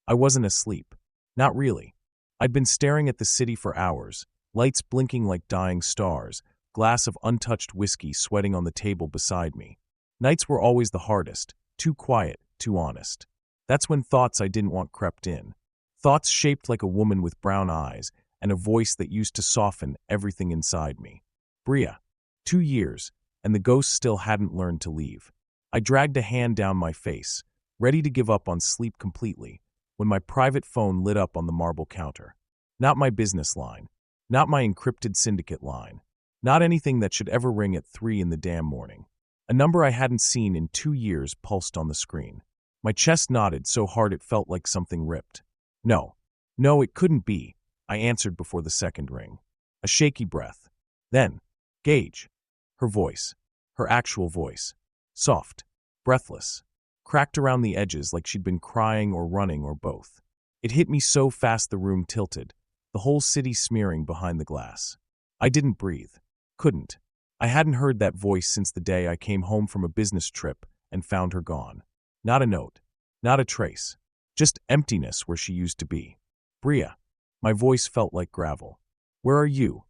I wasn't asleep. Not really. I'd been staring at the city for hours, lights blinking like dying stars, glass of untouched whiskey sweating on the table beside me. Nights were always the hardest, too quiet, too honest. That's when thoughts I didn't want crept in. Thoughts shaped like a woman with brown eyes and a voice that used to soften everything inside me. Bria. 2 years, and the ghost still hadn't learned to leave. I dragged a hand down my face, ready to give up on sleep completely, when my private phone lit up on the marble counter. Not my business line. Not my encrypted syndicate line. Not anything that should ever ring at 3 in the damn morning. A number I hadn't seen in 2 years pulsed on the screen. My chest knotted so hard it felt like something ripped. No, it couldn't be, I answered before the second ring. A shaky breath. Then, Gage. Her voice. Her actual voice. Soft. Breathless. Cracked around the edges like she'd been crying or running or both. It hit me so fast the room tilted, the whole city smearing behind the glass. I didn't breathe. Couldn't. I hadn't heard that voice since the day I came home from a business trip and found her gone. Not a note. Not a trace. Just emptiness where she used to be. Bria. My voice felt like gravel. Where are you?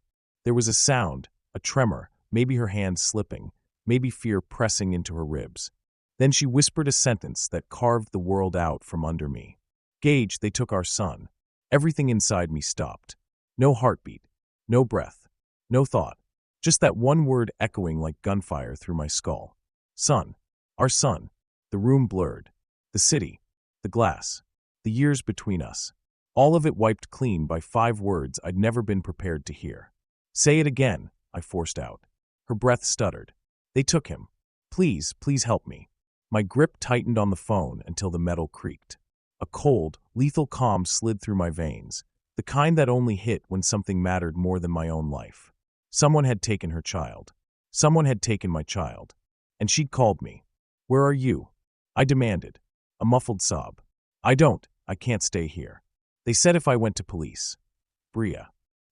There was a sound, a tremor, maybe her hand slipping, maybe fear pressing into her ribs. Then she whispered a sentence that carved the world out from under me. Gage, they took our son. Everything inside me stopped. No heartbeat. No breath. No thought. Just that one word echoing like gunfire through my skull. Son. Our son. The room blurred. The city. The glass. The years between us. All of it wiped clean by 5 words I'd never been prepared to hear. Say it again, I forced out. Her breath stuttered. They took him. Please help me. My grip tightened on the phone until the metal creaked. A cold, lethal calm slid through my veins, the kind that only hit when something mattered more than my own life. Someone had taken her child. Someone had taken my child. And she'd called me. Where are you? I demanded. A muffled sob. I can't stay here. They said if I went to police. Bria.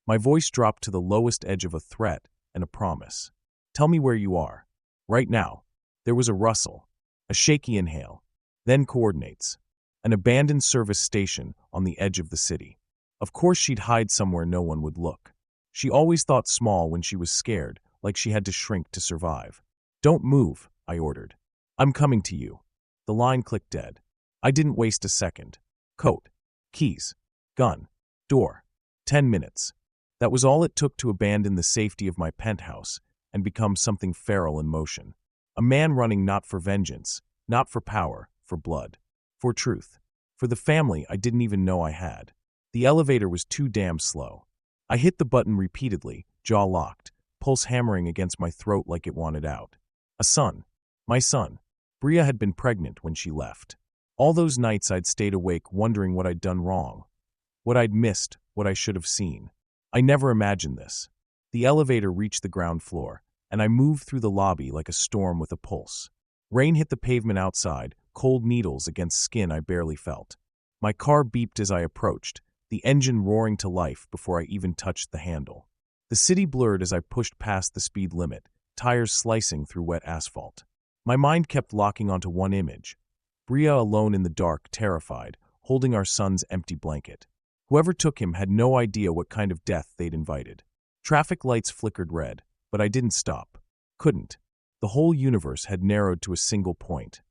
My voice dropped to the lowest edge of a threat and a promise. Tell me where you are. Right now. There was a rustle. A shaky inhale. Then coordinates. An abandoned service station on the edge of the city. Of course she'd hide somewhere no one would look. She always thought small when she was scared, like she had to shrink to survive. Don't move, I ordered. I'm coming to you. The line clicked dead. I didn't waste a second. Coat. Keys. Gun. Door. 10 minutes. That was all it took to abandon the safety of my penthouse and become something feral in motion. A man running not for vengeance, not for power, for blood. For truth. For the family I didn't even know I had. The elevator was too damn slow. I hit the button repeatedly, jaw locked, pulse hammering against my throat like it wanted out. A son. My son. Bria had been pregnant when she left. All those nights I'd stayed awake wondering what I'd done wrong. What I'd missed, what I should have seen. I never imagined this. The elevator reached the ground floor, and I moved through the lobby like a storm with a pulse. Rain hit the pavement outside, cold needles against skin I barely felt. My car beeped as I approached, the engine roaring to life before I even touched the handle. The city blurred as I pushed past the speed limit, tires slicing through wet asphalt. My mind kept locking onto one image. Bria alone in the dark, terrified, holding our son's empty blanket. Whoever took him had no idea what kind of death they'd invited. Traffic lights flickered red, but I didn't stop. Couldn't. The whole universe had narrowed to a single point.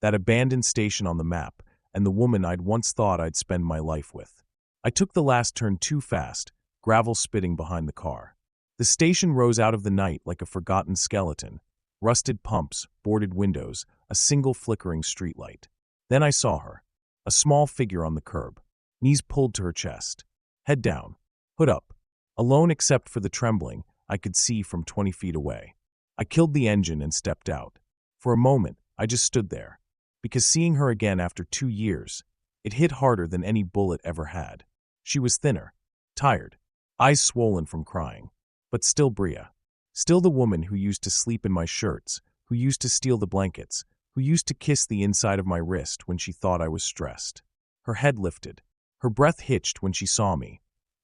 That abandoned station on the map, and the woman I'd once thought I'd spend my life with. I took the last turn too fast, gravel spitting behind the car. The station rose out of the night like a forgotten skeleton. Rusted pumps, boarded windows, a single flickering streetlight. Then I saw her. A small figure on the curb. Knees pulled to her chest. Head down. Hood up. Alone except for the trembling I could see from 20 feet away. I killed the engine and stepped out. For a moment, I just stood there. Because seeing her again after 2 years, it hit harder than any bullet ever had. She was thinner, tired, eyes swollen from crying. But still Bria. Still the woman who used to sleep in my shirts, who used to steal the blankets, who used to kiss the inside of my wrist when she thought I was stressed. Her head lifted. Her breath hitched when she saw me.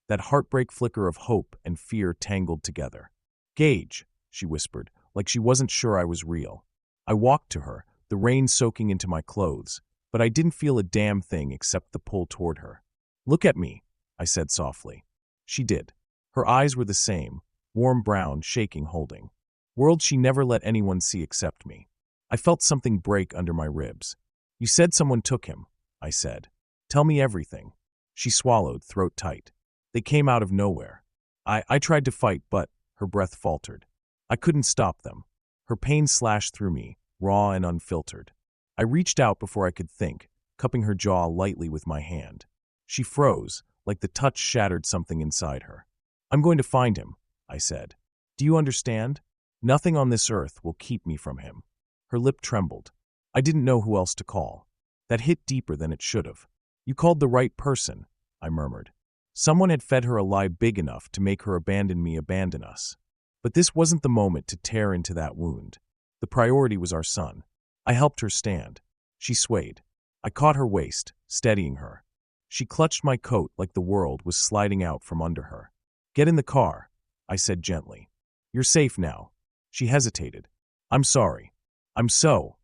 That heartbreak flicker of hope and fear tangled together. Gage, she whispered, like she wasn't sure I was real. I walked to her, the rain soaking into my clothes, but I didn't feel a damn thing except the pull toward her. "Look at me," I said softly. She did. Her eyes were the same, warm brown, shaking, holding. World she never let anyone see except me. I felt something break under my ribs. "You said someone took him," I said. "Tell me everything." She swallowed, throat tight. "They came out of nowhere. I tried to fight, but," her breath faltered. "I couldn't stop them." Her pain slashed through me, raw and unfiltered. I reached out before I could think, cupping her jaw lightly with my hand. She froze, like the touch shattered something inside her. "I'm going to find him," I said. "Do you understand? Nothing on this earth will keep me from him." Her lip trembled. I didn't know who else to call. That hit deeper than it should have. "You called the right person," I murmured. Someone had fed her a lie big enough to make her abandon me, abandon us. But this wasn't the moment to tear into that wound. The priority was our son. I helped her stand. She swayed. I caught her waist, steadying her. She clutched my coat like the world was sliding out from under her. "Get in the car," I said gently. "You're safe now." She hesitated. "I'm sorry. I'm so—"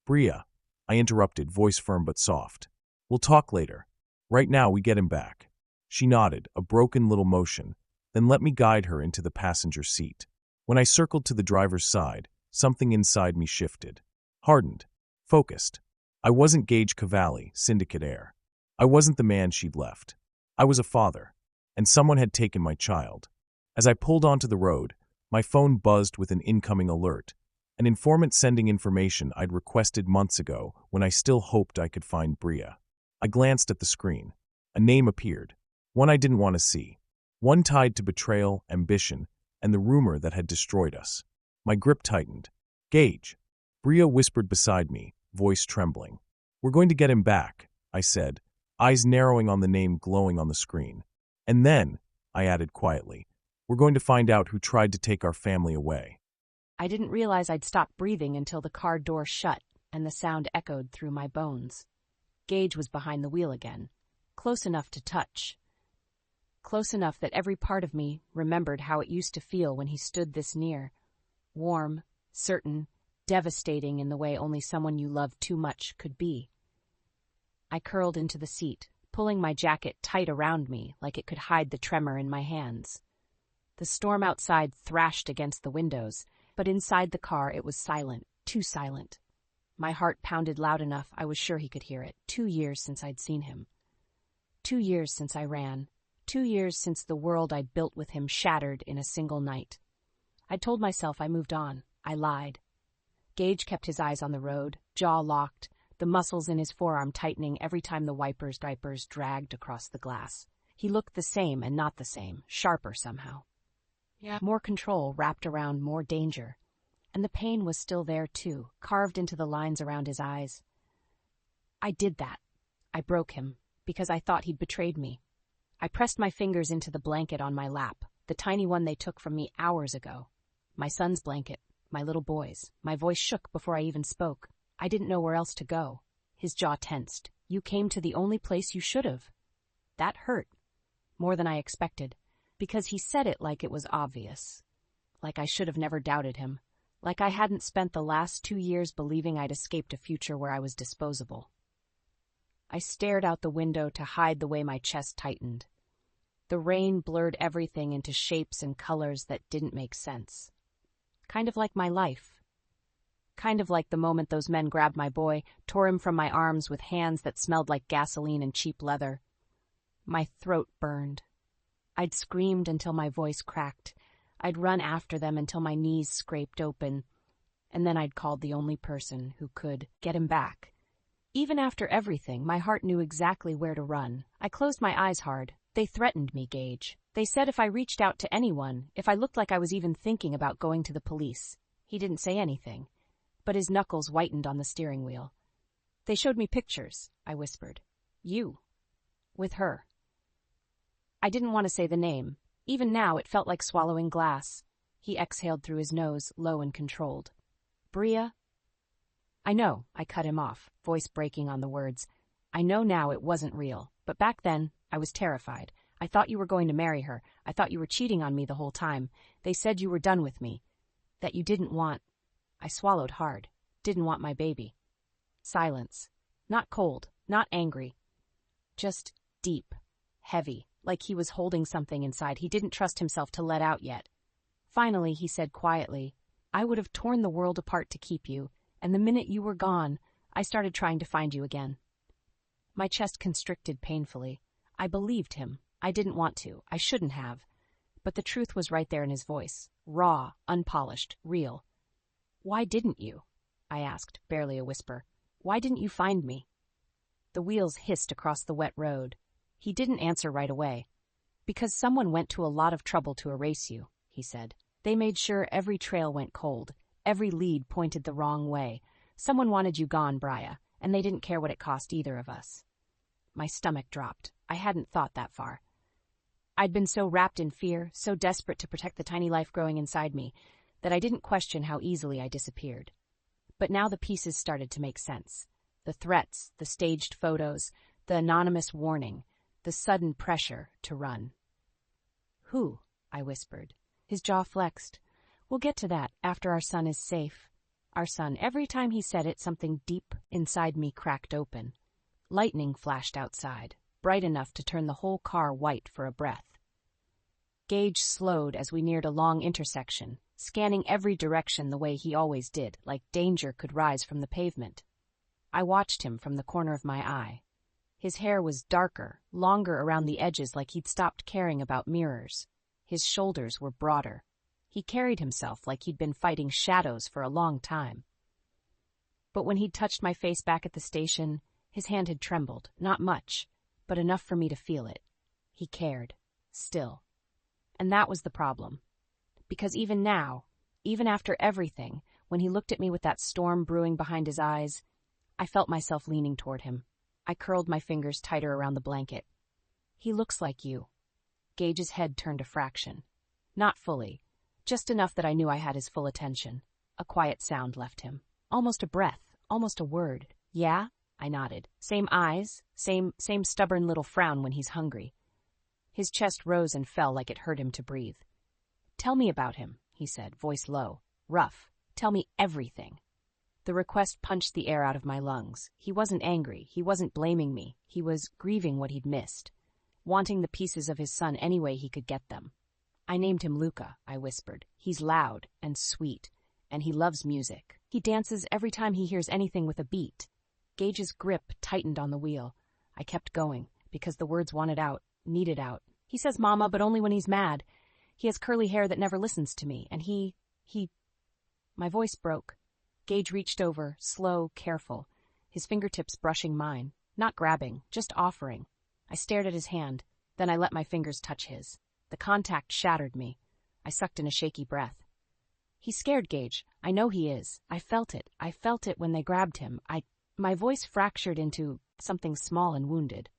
"Bria," I interrupted, voice firm but soft. "We'll talk later. Right now we get him back." She nodded, a broken little motion, then let me guide her into the passenger seat. When I circled to the driver's side, something inside me shifted. Hardened. Focused. I wasn't Gage Cavalli, syndicate heir. I wasn't the man she'd left. I was a father. And someone had taken my child. As I pulled onto the road, my phone buzzed with an incoming alert. An informant sending information I'd requested months ago when I still hoped I could find Bria. I glanced at the screen. A name appeared. One I didn't want to see. One tied to betrayal, ambition, and the rumor that had destroyed us. My grip tightened. "Gage," Bria whispered beside me, voice trembling. "We're going to get him back," I said, eyes narrowing on the name glowing on the screen. "And then," I added quietly, "we're going to find out who tried to take our family away." I didn't realize I'd stopped breathing until the car door shut and the sound echoed through my bones. Gage was behind the wheel again, close enough to touch. Close enough that every part of me remembered how it used to feel when he stood this near. Warm, certain, devastating in the way only someone you loved too much could be. I curled into the seat, pulling my jacket tight around me like it could hide the tremor in my hands. The storm outside thrashed against the windows, but inside the car it was silent, too silent. My heart pounded loud enough I was sure he could hear it. 2 years since I'd seen him. 2 years since I ran. 2 years since the world I'd built with him shattered in a single night. I told myself I moved on. I lied. Gage kept his eyes on the road, jaw locked, the muscles in his forearm tightening every time the wiper's diapers dragged across the glass. He looked the same and not the same, sharper somehow. More control wrapped around more danger. And the pain was still there too, carved into the lines around his eyes. I did that. I broke him, because I thought he'd betrayed me. I pressed my fingers into the blanket on my lap, the tiny one they took from me hours ago. My son's blanket, my little boy's. My voice shook before I even spoke. I didn't know where else to go. His jaw tensed. "You came to the only place you should have." That hurt. More than I expected. Because he said it like it was obvious. Like I should have never doubted him. Like I hadn't spent the last 2 years believing I'd escaped a future where I was disposable. I stared out the window to hide the way my chest tightened. The rain blurred everything into shapes and colors that didn't make sense. Kind of like my life. Kind of like the moment those men grabbed my boy, tore him from my arms with hands that smelled like gasoline and cheap leather. My throat burned. I'd screamed until my voice cracked. I'd run after them until my knees scraped open. And then I'd called the only person who could get him back. Even after everything, my heart knew exactly where to run. I closed my eyes hard. They threatened me, Gage. They said if I reached out to anyone, if I looked like I was even thinking about going to the police. He didn't say anything, but his knuckles whitened on the steering wheel. "They showed me pictures," I whispered. "You. With her." I didn't want to say the name. Even now, it felt like swallowing glass. He exhaled through his nose, low and controlled. "Bria?" "I know," I cut him off, voice breaking on the words. "I know now it wasn't real, but back then, I was terrified. I thought you were going to marry her. I thought you were cheating on me the whole time. They said you were done with me. That you didn't want—" I swallowed hard. "Didn't want my baby." Silence. Not cold, not angry. Just deep, heavy, like he was holding something inside he didn't trust himself to let out yet. Finally, he said quietly, "I would have torn the world apart to keep you, and the minute you were gone, I started trying to find you again." My chest constricted painfully. I believed him. I didn't want to. I shouldn't have. But the truth was right there in his voice. Raw, unpolished, real. "Why didn't you?" I asked, barely a whisper. "Why didn't you find me?" The wheels hissed across the wet road. He didn't answer right away. "Because someone went to a lot of trouble to erase you," he said. "They made sure every trail went cold. Every lead pointed the wrong way. Someone wanted you gone, Bria, and they didn't care what it cost either of us." My stomach dropped. I hadn't thought that far. I'd been so wrapped in fear, so desperate to protect the tiny life growing inside me, that I didn't question how easily I disappeared. But now the pieces started to make sense. The threats, the staged photos, the anonymous warning, the sudden pressure to run. "Who?" I whispered. His jaw flexed. "We'll get to that after our son is safe." Our son. Every time he said it, something deep inside me cracked open. Lightning flashed outside, bright enough to turn the whole car white for a breath. Gage slowed as we neared a long intersection, scanning every direction the way he always did, like danger could rise from the pavement. I watched him from the corner of my eye. His hair was darker, longer around the edges, like he'd stopped caring about mirrors. His shoulders were broader. He carried himself like he'd been fighting shadows for a long time. But when he'd touched my face back at the station, his hand had trembled, not much, but enough for me to feel it. He cared, still. And that was the problem. Because even now, even after everything, when he looked at me with that storm brewing behind his eyes, I felt myself leaning toward him. I curled my fingers tighter around the blanket. "He looks like you." Gage's head turned a fraction. Not fully, just enough that I knew I had his full attention. A quiet sound left him. Almost a breath, almost a word. "Yeah?" I nodded. Same eyes, same stubborn little frown when he's hungry. His chest rose and fell like it hurt him to breathe. "Tell me about him," he said, voice low, rough. "Tell me everything." The request punched the air out of my lungs. He wasn't angry. He wasn't blaming me. He was grieving what he'd missed, wanting the pieces of his son any way he could get them. "I named him Luca," I whispered. "He's loud and sweet, and he loves music. He dances every time he hears anything with a beat." Gage's grip tightened on the wheel. I kept going, because the words wanted out, needed out. "He says mama, but only when he's mad. He has curly hair that never listens to me, and he... My voice broke. Gage reached over, slow, careful, his fingertips brushing mine, not grabbing, just offering. I stared at his hand, then I let my fingers touch his. The contact shattered me. I sucked in a shaky breath. "He's scared, Gage. I know he is. I felt it. I felt it when they grabbed him. My voice fractured into something small and wounded.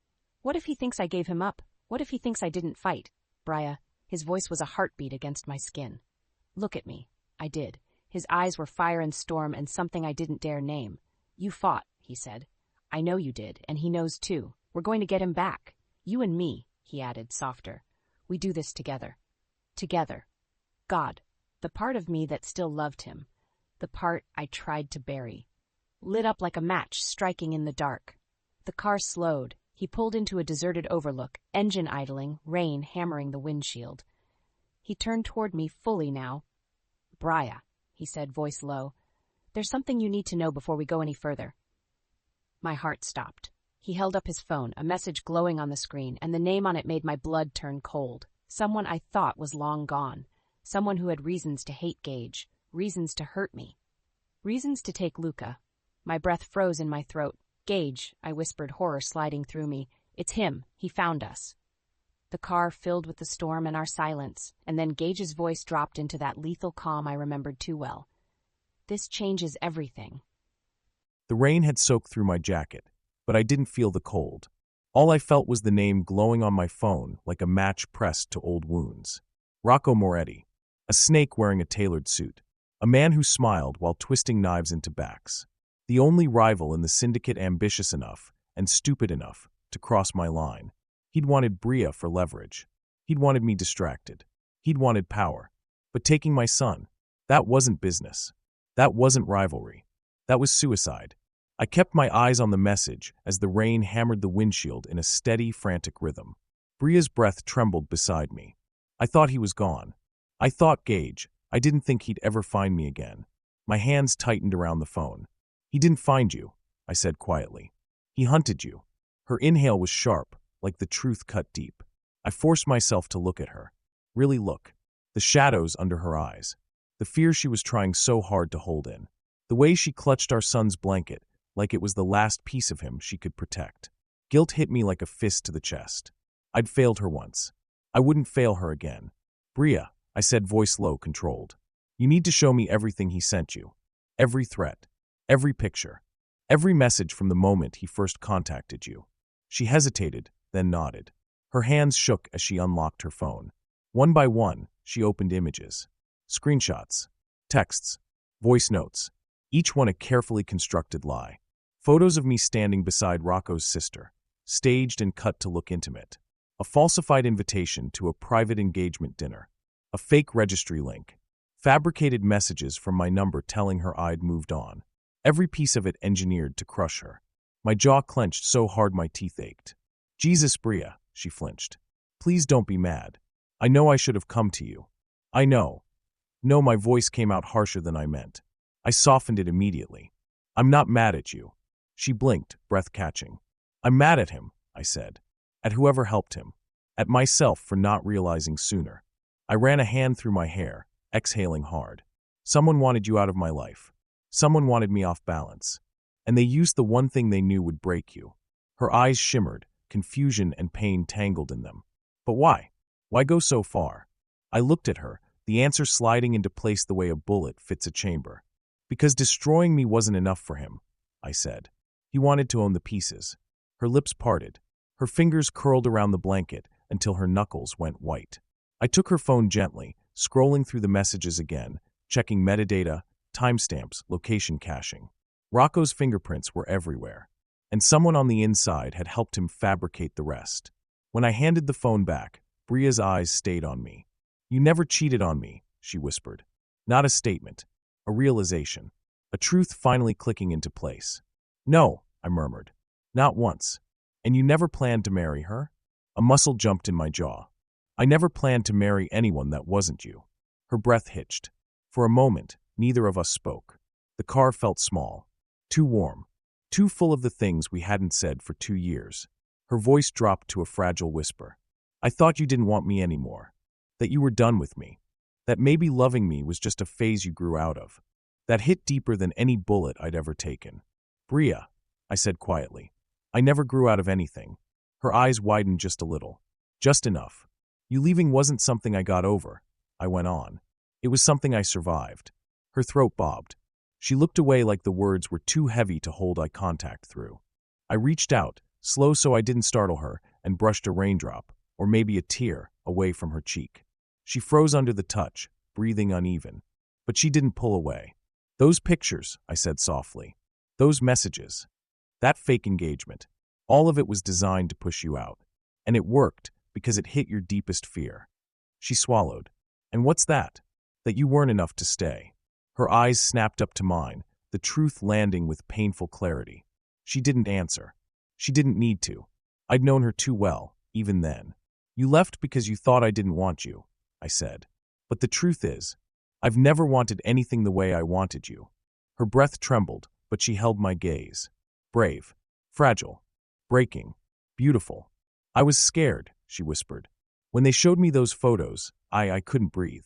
What if he thinks I gave him up? What if he thinks I didn't fight? Bria." His voice was a heartbeat against my skin. "Look at me." I did. His eyes were fire and storm and something I didn't dare name. "You fought," he said. "I know you did, and he knows too. We're going to get him back. You and me," he added, softer. "We do this together. Together." God, the part of me that still loved him, the part I tried to bury, lit up like a match striking in the dark. The car slowed. He pulled into a deserted overlook, engine idling, rain hammering the windshield. He turned toward me fully now. "Bria," he said, voice low, "there's something you need to know before we go any further." My heart stopped. He held up his phone, a message glowing on the screen, and the name on it made my blood turn cold. Someone I thought was long gone. Someone who had reasons to hate Gage, reasons to hurt me, reasons to take Luca. My breath froze in my throat. "Gage," I whispered, horror sliding through me. "It's him. He found us." The car filled with the storm and our silence, and then Gage's voice dropped into that lethal calm I remembered too well. "This changes everything." The rain had soaked through my jacket, but I didn't feel the cold. All I felt was the name glowing on my phone like a match pressed to old wounds. Rocco Moretti, a snake wearing a tailored suit, a man who smiled while twisting knives into backs. The only rival in the syndicate ambitious enough and stupid enough to cross my line. He'd wanted Bria for leverage. He'd wanted me distracted. He'd wanted power. But taking my son, that wasn't business. That wasn't rivalry. That was suicide. I kept my eyes on the message as the rain hammered the windshield in a steady, frantic rhythm. Bria's breath trembled beside me. I thought he was gone. I thought Gage. I didn't think he'd ever find me again. My hands tightened around the phone. He didn't find you, I said quietly. He hunted you. Her inhale was sharp, like the truth cut deep. I forced myself to look at her. Really look. The shadows under her eyes. The fear she was trying so hard to hold in. The way she clutched our son's blanket, like it was the last piece of him she could protect. Guilt hit me like a fist to the chest. I'd failed her once. I wouldn't fail her again. Bria, I said, voice low, controlled. You need to show me everything he sent you. Every threat. Every picture. Every message from the moment he first contacted you. She hesitated, then nodded. Her hands shook as she unlocked her phone. One by one, she opened images. Screenshots. Texts. Voice notes. Each one a carefully constructed lie. Photos of me standing beside Rocco's sister. Staged and cut to look intimate. A falsified invitation to a private engagement dinner. A fake registry link. Fabricated messages from my number telling her I'd moved on. Every piece of it engineered to crush her. My jaw clenched so hard my teeth ached. Jesus, Bria, she flinched. Please don't be mad. I know I should have come to you. I know. No, my voice came out harsher than I meant. I softened it immediately. I'm not mad at you. She blinked, breath catching. I'm mad at him, I said. At whoever helped him. At myself for not realizing sooner. I ran a hand through my hair, exhaling hard. Someone wanted you out of my life. Someone wanted me off balance. And they used the one thing they knew would break you. Her eyes shimmered, confusion and pain tangled in them. But why? Why go so far? I looked at her, the answer sliding into place the way a bullet fits a chamber. Because destroying me wasn't enough for him, I said. He wanted to own the pieces. Her lips parted. Her fingers curled around the blanket until her knuckles went white. I took her phone gently, scrolling through the messages again, checking metadata, timestamps, location caching. Rocco's fingerprints were everywhere, and someone on the inside had helped him fabricate the rest. When I handed the phone back, Bria's eyes stayed on me. You never cheated on me, she whispered. Not a statement, a realization, a truth finally clicking into place. No, I murmured. Not once. And you never planned to marry her? A muscle jumped in my jaw. I never planned to marry anyone that wasn't you. Her breath hitched. For a moment, neither of us spoke. The car felt small. Too warm. Too full of the things we hadn't said for 2 years. Her voice dropped to a fragile whisper. I thought you didn't want me anymore. That you were done with me. That maybe loving me was just a phase you grew out of. That hit deeper than any bullet I'd ever taken. Bria, I said quietly. I never grew out of anything. Her eyes widened just a little. Just enough. You leaving wasn't something I got over, I went on. It was something I survived. Her throat bobbed. She looked away like the words were too heavy to hold eye contact through. I reached out, slow so I didn't startle her, and brushed a raindrop, or maybe a tear, away from her cheek. She froze under the touch, breathing uneven. But she didn't pull away. Those pictures, I said softly. Those messages. That fake engagement. All of it was designed to push you out. And it worked, because it hit your deepest fear. She swallowed. And what's that? That you weren't enough to stay. Her eyes snapped up to mine, the truth landing with painful clarity. She didn't answer. She didn't need to. I'd known her too well, even then. You left because you thought I didn't want you, I said. But the truth is, I've never wanted anything the way I wanted you. Her breath trembled, but she held my gaze. Brave. Fragile. Breaking. Beautiful. I was scared, she whispered. When they showed me those photos, I couldn't breathe.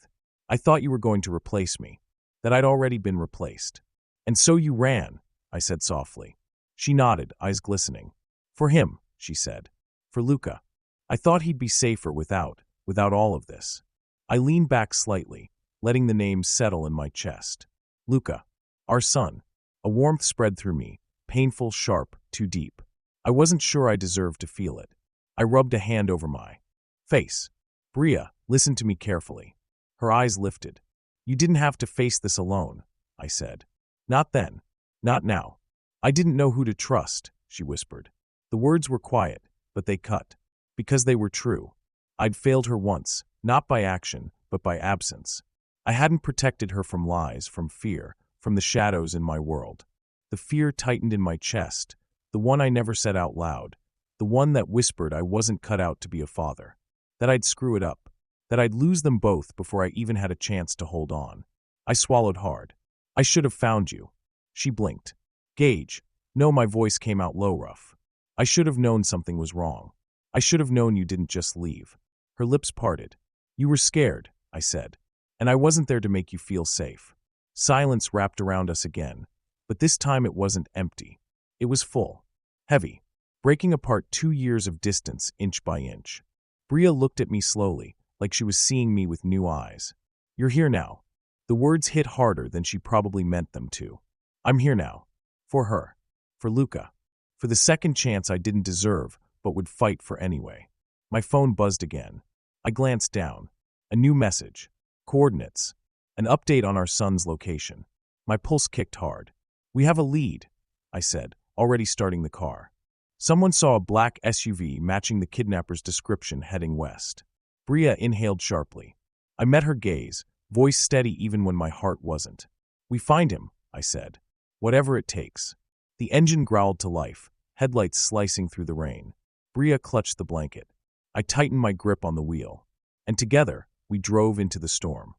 I thought you were going to replace me. That I'd already been replaced. And so you ran, I said softly. She nodded, eyes glistening. For him, she said. For Luca. I thought he'd be safer without all of this. I leaned back slightly, letting the name settle in my chest. Luca. Our son. A warmth spread through me, painful, sharp, too deep. I wasn't sure I deserved to feel it. I rubbed a hand over my face. Bria, listen to me carefully. Her eyes lifted. You didn't have to face this alone, I said. Not then. Not now. I didn't know who to trust, she whispered. The words were quiet, but they cut. Because they were true. I'd failed her once, not by action, but by absence. I hadn't protected her from lies, from fear, from the shadows in my world. The fear tightened in my chest, the one I never said out loud, the one that whispered I wasn't cut out to be a father, that I'd screw it up, that I'd lose them both before I even had a chance to hold on. I swallowed hard. I should have found you. She blinked. Gage. No, my voice came out low rough. I should have known something was wrong. I should have known you didn't just leave. Her lips parted. You were scared, I said, and I wasn't there to make you feel safe. Silence wrapped around us again, but this time it wasn't empty. It was full, heavy, breaking apart 2 years of distance inch by inch. Bria looked at me slowly, like she was seeing me with new eyes. You're here now. The words hit harder than she probably meant them to. I'm here now. For her. For Luca. For the second chance I didn't deserve, but would fight for anyway. My phone buzzed again. I glanced down. A new message. Coordinates. An update on our son's location. My pulse kicked hard. We have a lead, I said, already starting the car. Someone saw a black SUV matching the kidnapper's description heading west. Bria inhaled sharply. I met her gaze, voice steady even when my heart wasn't. We find him, I said. Whatever it takes. The engine growled to life, headlights slicing through the rain. Bria clutched the blanket. I tightened my grip on the wheel. And together, we drove into the storm.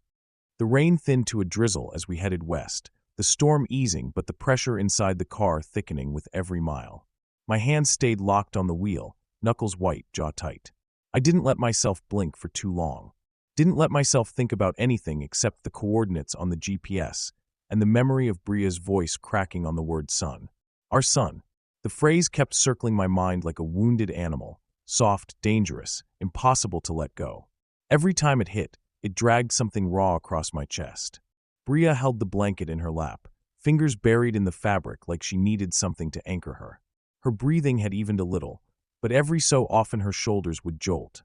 The rain thinned to a drizzle as we headed west, the storm easing but the pressure inside the car thickening with every mile. My hands stayed locked on the wheel, knuckles white, jaw tight. I didn't let myself blink for too long. Didn't let myself think about anything except the coordinates on the GPS and the memory of Bria's voice cracking on the word son. Our son. The phrase kept circling my mind like a wounded animal, soft, dangerous, impossible to let go. Every time it hit, it dragged something raw across my chest. Bria held the blanket in her lap, fingers buried in the fabric like she needed something to anchor her. Her breathing had evened a little, but every so often her shoulders would jolt,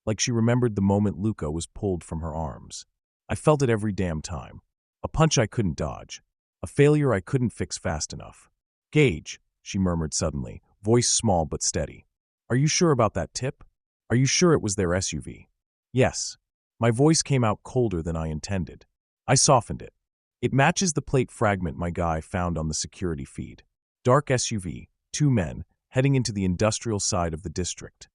like she remembered the moment Luca was pulled from her arms. I felt it every damn time. A punch I couldn't dodge. A failure I couldn't fix fast enough. Gage, she murmured suddenly, voice small but steady. Are you sure about that tip? Are you sure it was their SUV? Yes. My voice came out colder than I intended. I softened it. It matches the plate fragment my guy found on the security feed. Dark SUV, 2 men, heading into the industrial side of the district.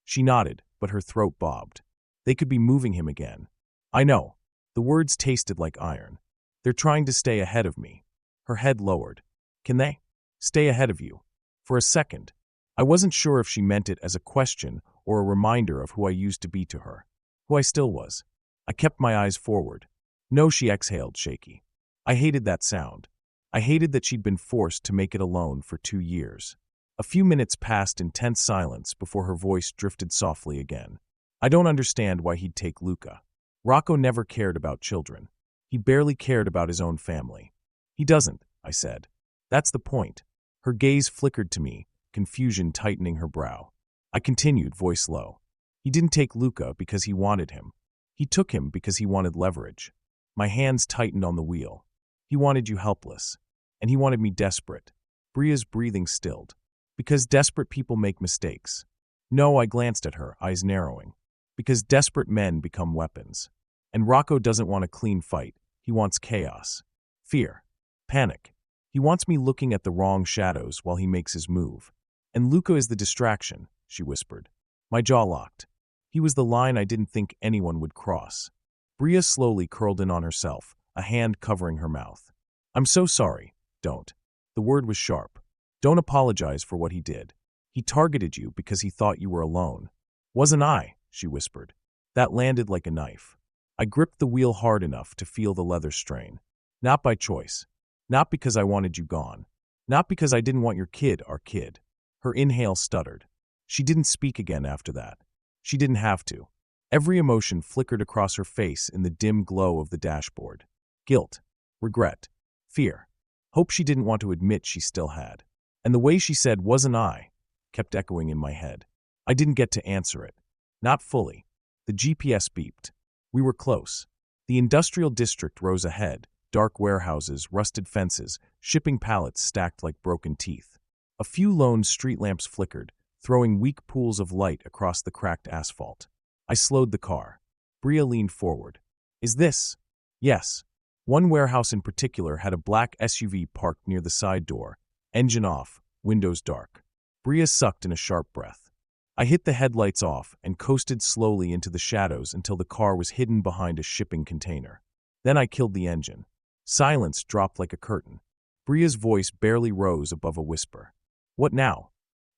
She nodded, but her throat bobbed. They could be moving him again. I know. The words tasted like iron. They're trying to stay ahead of me. Her head lowered. Can they? Stay ahead of you. For a second, I wasn't sure if she meant it as a question or a reminder of who I used to be to her. Who I still was. I kept my eyes forward. No, she exhaled, shaky. I hated that sound. I hated that she'd been forced to make it alone for 2 years. A few minutes passed in tense silence before her voice drifted softly again. I don't understand why he'd take Luca. Rocco never cared about children. He barely cared about his own family. He doesn't, I said. That's the point. Her gaze flickered to me, confusion tightening her brow. I continued, voice low. He didn't take Luca because he wanted him. He took him because he wanted leverage. My hands tightened on the wheel. He wanted you helpless. And he wanted me desperate. Bria's breathing stilled. Because desperate people make mistakes. No, I glanced at her, eyes narrowing. Because desperate men become weapons. And Rocco doesn't want a clean fight. He wants chaos. Fear. Panic. He wants me looking at the wrong shadows while he makes his move. And Luca is the distraction, she whispered. My jaw locked. He was the line I didn't think anyone would cross. Bria slowly curled in on herself, a hand covering her mouth. I'm so sorry. Don't. The word was sharp. Don't apologize for what he did. He targeted you because he thought you were alone. Wasn't I, she whispered. That landed like a knife. I gripped the wheel hard enough to feel the leather strain. Not by choice. Not because I wanted you gone. Not because I didn't want your kid, our kid. Her inhale stuttered. She didn't speak again after that. She didn't have to. Every emotion flickered across her face in the dim glow of the dashboard. Guilt. Regret. Fear. Hope she didn't want to admit she still had. And the way she said, wasn't I, kept echoing in my head. I didn't get to answer it. Not fully. The GPS beeped. We were close. The industrial district rose ahead, dark warehouses, rusted fences, shipping pallets stacked like broken teeth. A few lone street lamps flickered, throwing weak pools of light across the cracked asphalt. I slowed the car. Bria leaned forward. Is this? Yes. One warehouse in particular had a black SUV parked near the side door, engine off, windows dark. Bria sucked in a sharp breath. I hit the headlights off and coasted slowly into the shadows until the car was hidden behind a shipping container. Then I killed the engine. Silence dropped like a curtain. Bria's voice barely rose above a whisper. "What now?"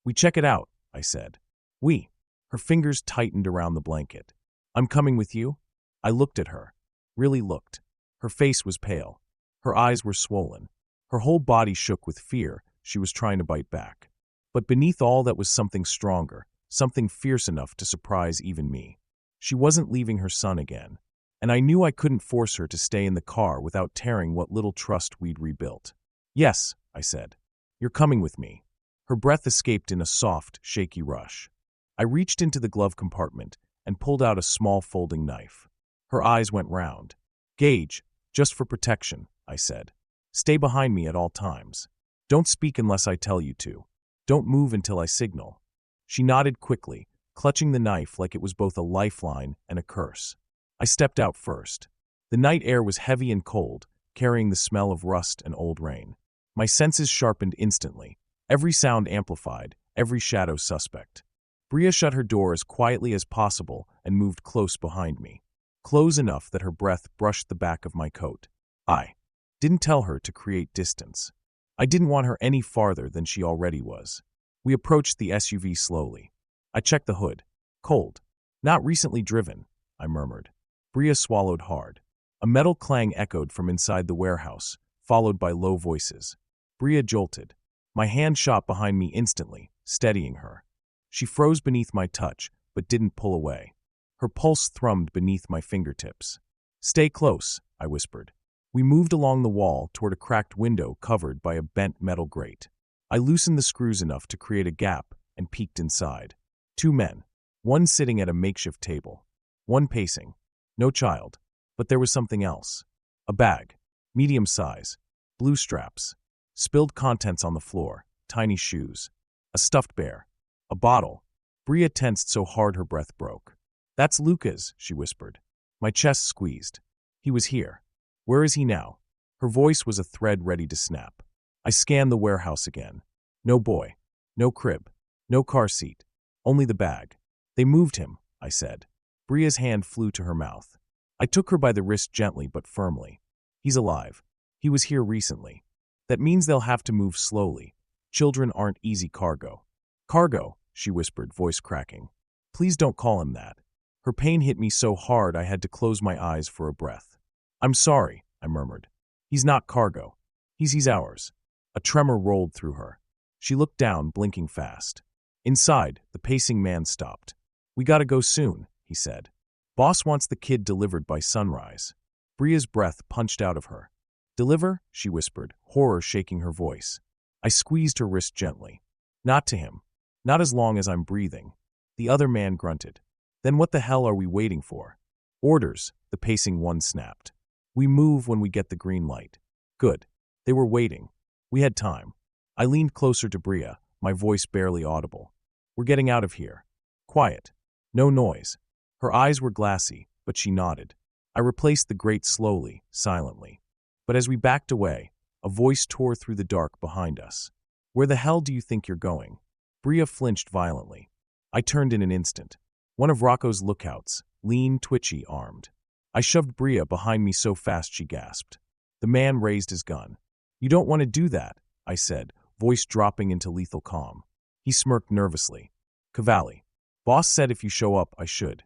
"We check it out," I said. "We." Her fingers tightened around the blanket. "I'm coming with you?" I looked at her. Really looked. Her face was pale. Her eyes were swollen. Her whole body shook with fear. She was trying to bite back. But beneath all that was something stronger, something fierce enough to surprise even me. She wasn't leaving her son again. And I knew I couldn't force her to stay in the car without tearing what little trust we'd rebuilt. "Yes," I said. "You're coming with me." Her breath escaped in a soft, shaky rush. I reached into the glove compartment and pulled out a small folding knife. Her eyes went round. "Gage, just for protection," I said. "Stay behind me at all times. Don't speak unless I tell you to. Don't move until I signal." She nodded quickly, clutching the knife like it was both a lifeline and a curse. I stepped out first. The night air was heavy and cold, carrying the smell of rust and old rain. My senses sharpened instantly, every sound amplified, every shadow suspect. Bria shut her door as quietly as possible and moved close behind me. Close enough that her breath brushed the back of my coat. I didn't tell her to create distance. I didn't want her any farther than she already was. We approached the SUV slowly. I checked the hood. Cold. "Not recently driven," I murmured. Bria swallowed hard. A metal clang echoed from inside the warehouse, followed by low voices. Bria jolted. My hand shot behind me instantly, steadying her. She froze beneath my touch, but didn't pull away. Her pulse thrummed beneath my fingertips. "Stay close," I whispered. We moved along the wall toward a cracked window covered by a bent metal grate. I loosened the screws enough to create a gap and peeked inside. 2 men, one sitting at a makeshift table, one pacing. No child, but there was something else. A bag, medium size, blue straps, spilled contents on the floor, tiny shoes, a stuffed bear, a bottle. Bria tensed so hard her breath broke. "That's Luca's," she whispered. My chest squeezed. He was here. Where is he now? Her voice was a thread ready to snap. I scanned the warehouse again. No boy, no crib, no car seat, only the bag. "They moved him," I said. Bria's hand flew to her mouth. I took her by the wrist gently but firmly. "He's alive. He was here recently. That means they'll have to move slowly. Children aren't easy cargo." "Cargo," she whispered, voice cracking. "Please don't call him that." Her pain hit me so hard I had to close my eyes for a breath. "I'm sorry," I murmured. "He's not cargo. He's ours." A tremor rolled through her. She looked down, blinking fast. Inside, the pacing man stopped. "We gotta go soon," he said. "Boss wants the kid delivered by sunrise." Bria's breath punched out of her. "Deliver?" she whispered, horror shaking her voice. I squeezed her wrist gently. "Not to him. Not as long as I'm breathing." The other man grunted. "Then what the hell are we waiting for?" "Orders," the pacing one snapped. "We move when we get the green light." Good. They were waiting. We had time. I leaned closer to Bria, my voice barely audible. "We're getting out of here. Quiet. No noise." Her eyes were glassy, but she nodded. I replaced the grate slowly, silently. But as we backed away, a voice tore through the dark behind us. "Where the hell do you think you're going?" Bria flinched violently. I turned in an instant. One of Rocco's lookouts, lean, twitchy, armed. I shoved Bria behind me so fast she gasped. The man raised his gun. "You don't want to do that," I said, voice dropping into lethal calm. He smirked nervously. "Cavalli. Boss said if you show up, I should."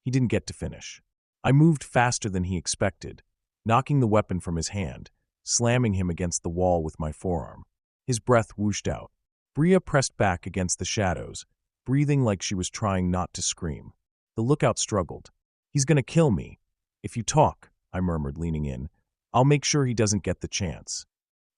He didn't get to finish. I moved faster than he expected, knocking the weapon from his hand, slamming him against the wall with my forearm. His breath whooshed out. Bria pressed back against the shadows, breathing like she was trying not to scream. The lookout struggled. "He's gonna kill me." "If you talk," I murmured, leaning in, "I'll make sure he doesn't get the chance."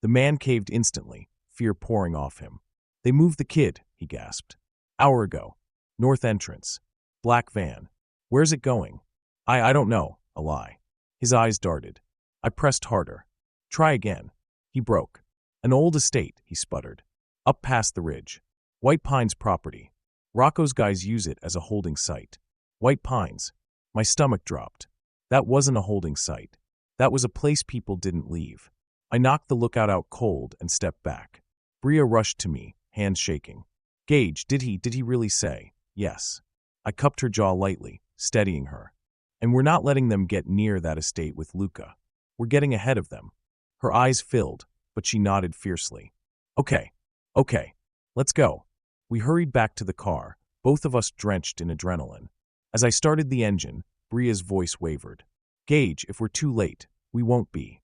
The man caved instantly, fear pouring off him. "They moved the kid," he gasped. "Hour ago. North entrance. Black van. Where's it going?" I don't know," a lie. His eyes darted. I pressed harder. "Try again." He broke. "An old estate," he sputtered. "Up past the ridge. White Pines property. Rocco's guys use it as a holding site." White Pines. My stomach dropped. That wasn't a holding site. That was a place people didn't leave. I knocked the lookout out cold and stepped back. Bria rushed to me, hands shaking. Gage, did he really say? Yes. I cupped her jaw lightly, steadying her. And we're not letting them get near that estate with Luca. We're getting ahead of them. Her eyes filled, but she nodded fiercely. Okay, let's go. We hurried back to the car, both of us drenched in adrenaline. As I started the engine, Bria's voice wavered. Gage, if we're too late, we won't be.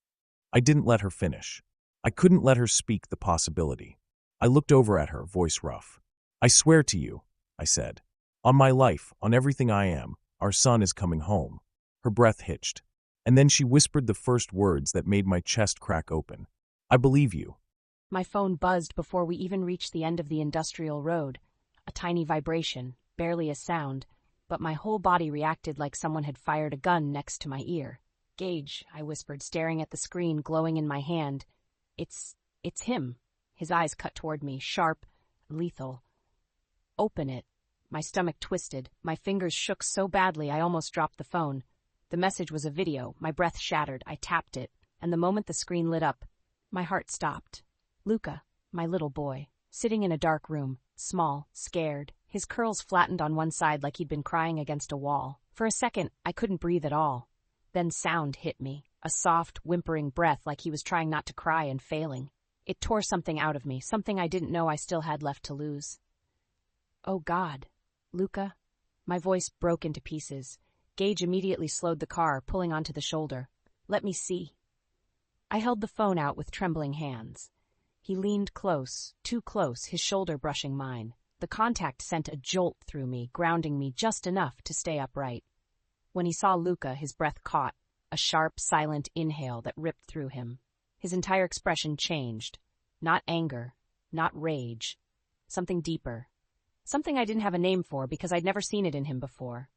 I didn't let her finish. I couldn't let her speak the possibility. I looked over at her, voice rough. I swear to you, I said. On my life, on everything I am, our son is coming home. Her breath hitched. And then she whispered the first words that made my chest crack open. I believe you. My phone buzzed before we even reached the end of the industrial road. A tiny vibration, barely a sound, but my whole body reacted like someone had fired a gun next to my ear. Gage, I whispered, staring at the screen glowing in my hand. It's him. His eyes cut toward me, sharp, lethal. Open it. My stomach twisted. My fingers shook so badly I almost dropped the phone. The message was a video. My breath shattered. I tapped it, and the moment the screen lit up, my heart stopped. Luca, my little boy, sitting in a dark room, small, scared, his curls flattened on one side like he'd been crying against a wall. For a second, I couldn't breathe at all. Then sound hit me, a soft, whimpering breath like he was trying not to cry and failing. It tore something out of me, something I didn't know I still had left to lose. Oh God, Luca. My voice broke into pieces. Gage immediately slowed the car, pulling onto the shoulder. Let me see. I held the phone out with trembling hands. He leaned close, too close, his shoulder brushing mine. The contact sent a jolt through me, grounding me just enough to stay upright. When he saw Luca, his breath caught, a sharp, silent inhale that ripped through him. His entire expression changed. Not anger, not rage. Something deeper. Something I didn't have a name for because I'd never seen it in him before.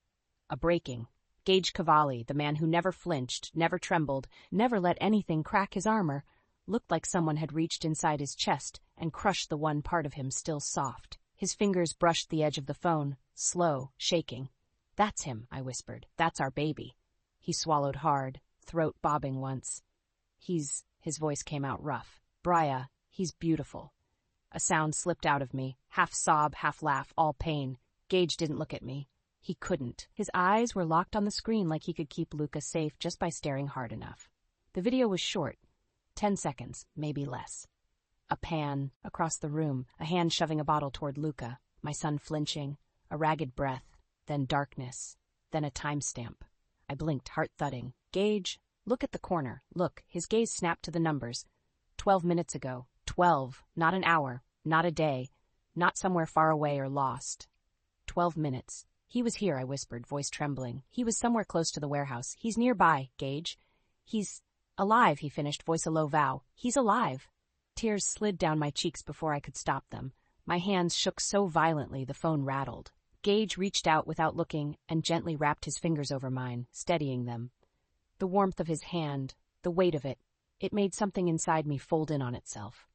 A breaking. Gage Cavalli, the man who never flinched, never trembled, never let anything crack his armor, looked like someone had reached inside his chest and crushed the one part of him still soft. His fingers brushed the edge of the phone, slow, shaking. That's him, I whispered. That's our baby. He swallowed hard, throat bobbing once. His voice came out rough. Bria, he's beautiful. A sound slipped out of me, half sob, half laugh, all pain. Gage didn't look at me. He couldn't. His eyes were locked on the screen like he could keep Luca safe just by staring hard enough. The video was short. 10 seconds, maybe less. A pan, across the room, a hand shoving a bottle toward Luca, my son flinching, a ragged breath, then darkness, then a timestamp. I blinked, heart thudding. Gage, look at the corner. Look, his gaze snapped to the numbers. 12 minutes ago. 12, not an hour, not a day, not somewhere far away or lost. 12 minutes. He was here, I whispered, voice trembling. He was somewhere close to the warehouse. He's nearby, Gage. He's alive, he finished, voice a low vow. He's alive. Tears slid down my cheeks before I could stop them. My hands shook so violently the phone rattled. Gage reached out without looking and gently wrapped his fingers over mine, steadying them. The warmth of his hand, the weight of it, it made something inside me fold in on itself.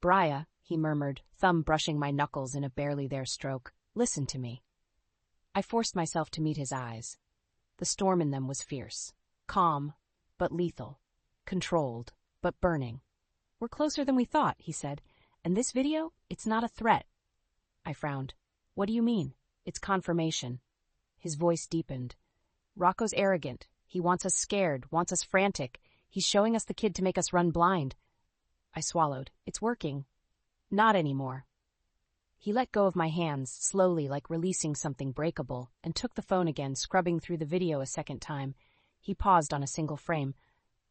Bria, he murmured, thumb brushing my knuckles in a barely there stroke. Listen to me. I forced myself to meet his eyes. The storm in them was fierce, calm, but lethal, controlled, but burning. We're closer than we thought, he said, and this video, it's not a threat. I frowned. What do you mean? It's confirmation. His voice deepened. Rocco's arrogant. He wants us scared, wants us frantic. He's showing us the kid to make us run blind. I swallowed. It's working. Not anymore. He let go of my hands, slowly, like releasing something breakable, and took the phone again, scrubbing through the video a second time. He paused on a single frame.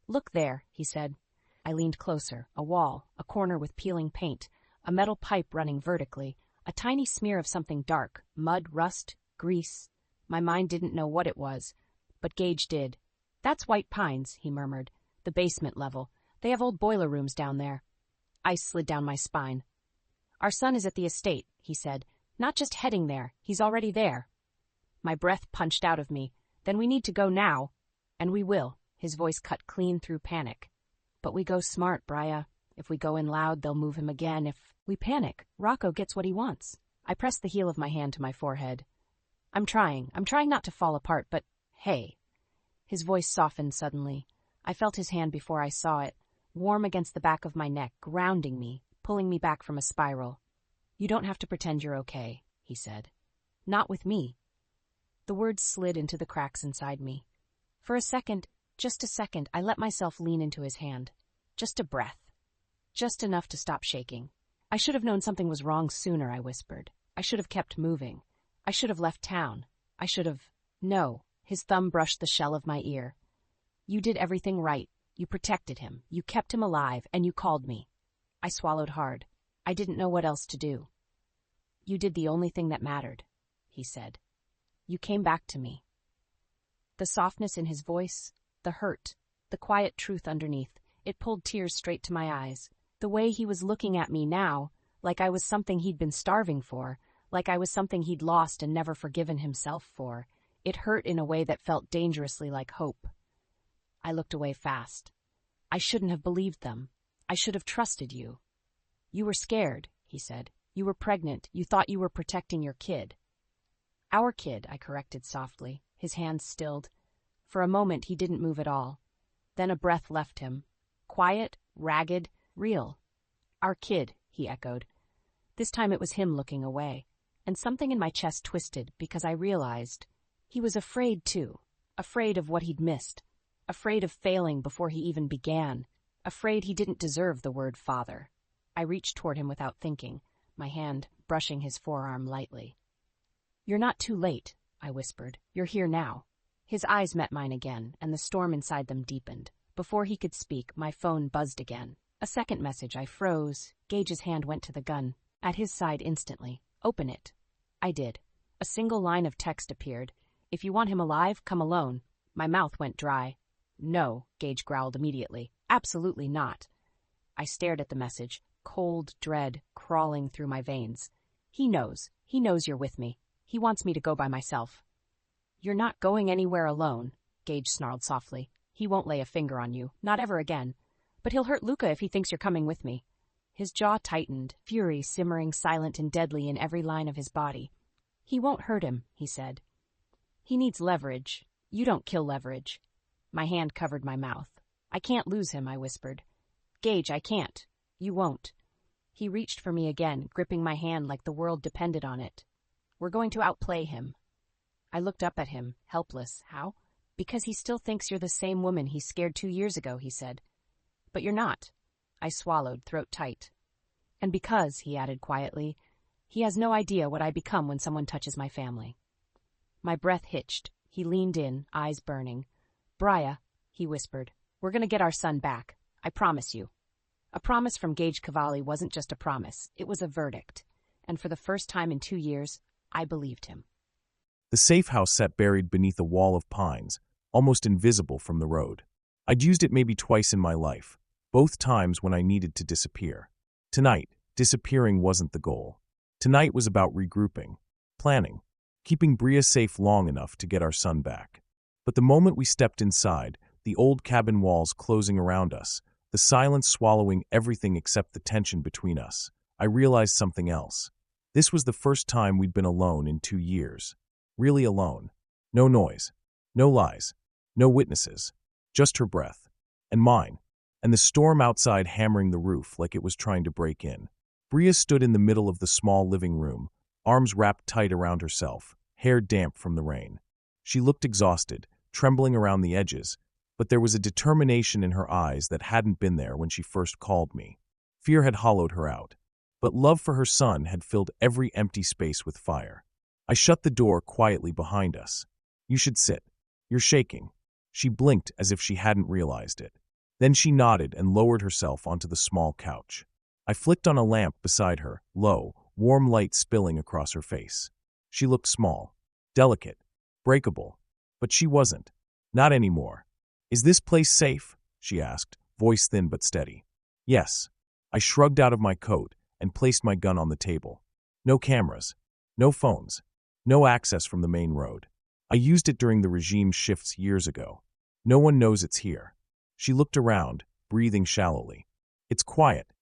Look there, he said. I leaned closer. A wall, a corner with peeling paint, a metal pipe running vertically, a tiny smear of something dark, mud, rust, grease. My mind didn't know what it was, but Gage did. That's White Pines, he murmured. The basement level. They have old boiler rooms down there. Ice slid down my spine. Our son is at the estate, he said. Not just heading there, he's already there. My breath punched out of me. Then we need to go now. And we will. His voice cut clean through panic. But we go smart, Bria. If we go in loud, they'll move him again. If we panic, Rocco gets what he wants. I pressed the heel of my hand to my forehead. I'm trying not to fall apart, but hey. His voice softened suddenly. I felt his hand before I saw it, warm against the back of my neck, grounding me, pulling me back from a spiral. "You don't have to pretend you're okay," he said. "Not with me." The words slid into the cracks inside me. For a second, just a second, I let myself lean into his hand. Just a breath. Just enough to stop shaking. "I should have known something was wrong sooner," I whispered. "I should have kept moving. I should have left town. I should have—" "No." His thumb brushed the shell of my ear. "You did everything right. You protected him. You kept him alive, and you called me." I swallowed hard. I didn't know what else to do. "You did the only thing that mattered," he said. "You came back to me." The softness in his voice, the hurt, the quiet truth underneath, it pulled tears straight to my eyes. The way he was looking at me now, like I was something he'd been starving for, like I was something he'd lost and never forgiven himself for, it hurt in a way that felt dangerously like hope. I looked away fast. "I shouldn't have believed them. I should have trusted you." "You were scared," he said. "You were pregnant. You thought you were protecting your kid." "Our kid," I corrected softly. His hands stilled. For a moment he didn't move at all. Then a breath left him. Quiet, ragged, real. "Our kid," he echoed. This time it was him looking away, and something in my chest twisted because I realized he was afraid too, afraid of what he'd missed, afraid of failing before he even began, afraid he didn't deserve the word father. I reached toward him without thinking, my hand brushing his forearm lightly. "You're not too late," I whispered. "You're here now." His eyes met mine again, and the storm inside them deepened. Before he could speak, my phone buzzed again. A second message. I froze. Gage's hand went to the gun. At his side instantly. "Open it." I did. A single line of text appeared. "If you want him alive, come alone." My mouth went dry. "No," Gage growled immediately. "Absolutely not." I stared at the message, cold dread crawling through my veins. He knows you're with me. He wants me to go by myself." "You're not going anywhere alone," Gage snarled softly. "He won't lay a finger on you, not ever again. But he'll hurt Luca if he thinks you're coming with me." His jaw tightened, fury simmering silent and deadly in every line of his body. "He won't hurt him," he said. "He needs leverage. You don't kill leverage." My hand covered my mouth. "I can't lose him," I whispered. "Gage, I can't. You won't." He reached for me again, gripping my hand like the world depended on it. "We're going to outplay him." I looked up at him, helpless. "How?" "Because he still thinks you're the same woman he scared 2 years ago," he said. "But you're not." I swallowed, throat tight. "And because," he added quietly, "he has no idea what I become when someone touches my family." My breath hitched. He leaned in, eyes burning. "Bria," he whispered, "we're going to get our son back. I promise you." A promise from Gage Cavalli wasn't just a promise. It was a verdict. And for the first time in 2 years, I believed him. The safe house sat buried beneath a wall of pines, almost invisible from the road. I'd used it maybe twice in my life, both times when I needed to disappear. Tonight, disappearing wasn't the goal. Tonight was about regrouping, planning, keeping Bria safe long enough to get our son back. But the moment we stepped inside, the old cabin walls closing around us, the silence swallowing everything except the tension between us, I realized something else. This was the first time we'd been alone in 2 years. Really alone. No noise. No lies. No witnesses. Just her breath. And mine. And the storm outside hammering the roof like it was trying to break in. Bria stood in the middle of the small living room, arms wrapped tight around herself, hair damp from the rain. She looked exhausted, trembling around the edges, but there was a determination in her eyes that hadn't been there when she first called me. Fear had hollowed her out, but love for her son had filled every empty space with fire. I shut the door quietly behind us. "You should sit. You're shaking." She blinked as if she hadn't realized it. Then she nodded and lowered herself onto the small couch. I flicked on a lamp beside her, low, warm light spilling across her face. She looked small, delicate, breakable, but she wasn't. Not anymore. "Is this place safe?" she asked, voice thin but steady. "Yes." I shrugged out of my coat and placed my gun on the table. No cameras. No phones. No access from the main road. I used it during the regime shifts years ago. No one knows it's here. She looked around, breathing shallowly. "It's quiet.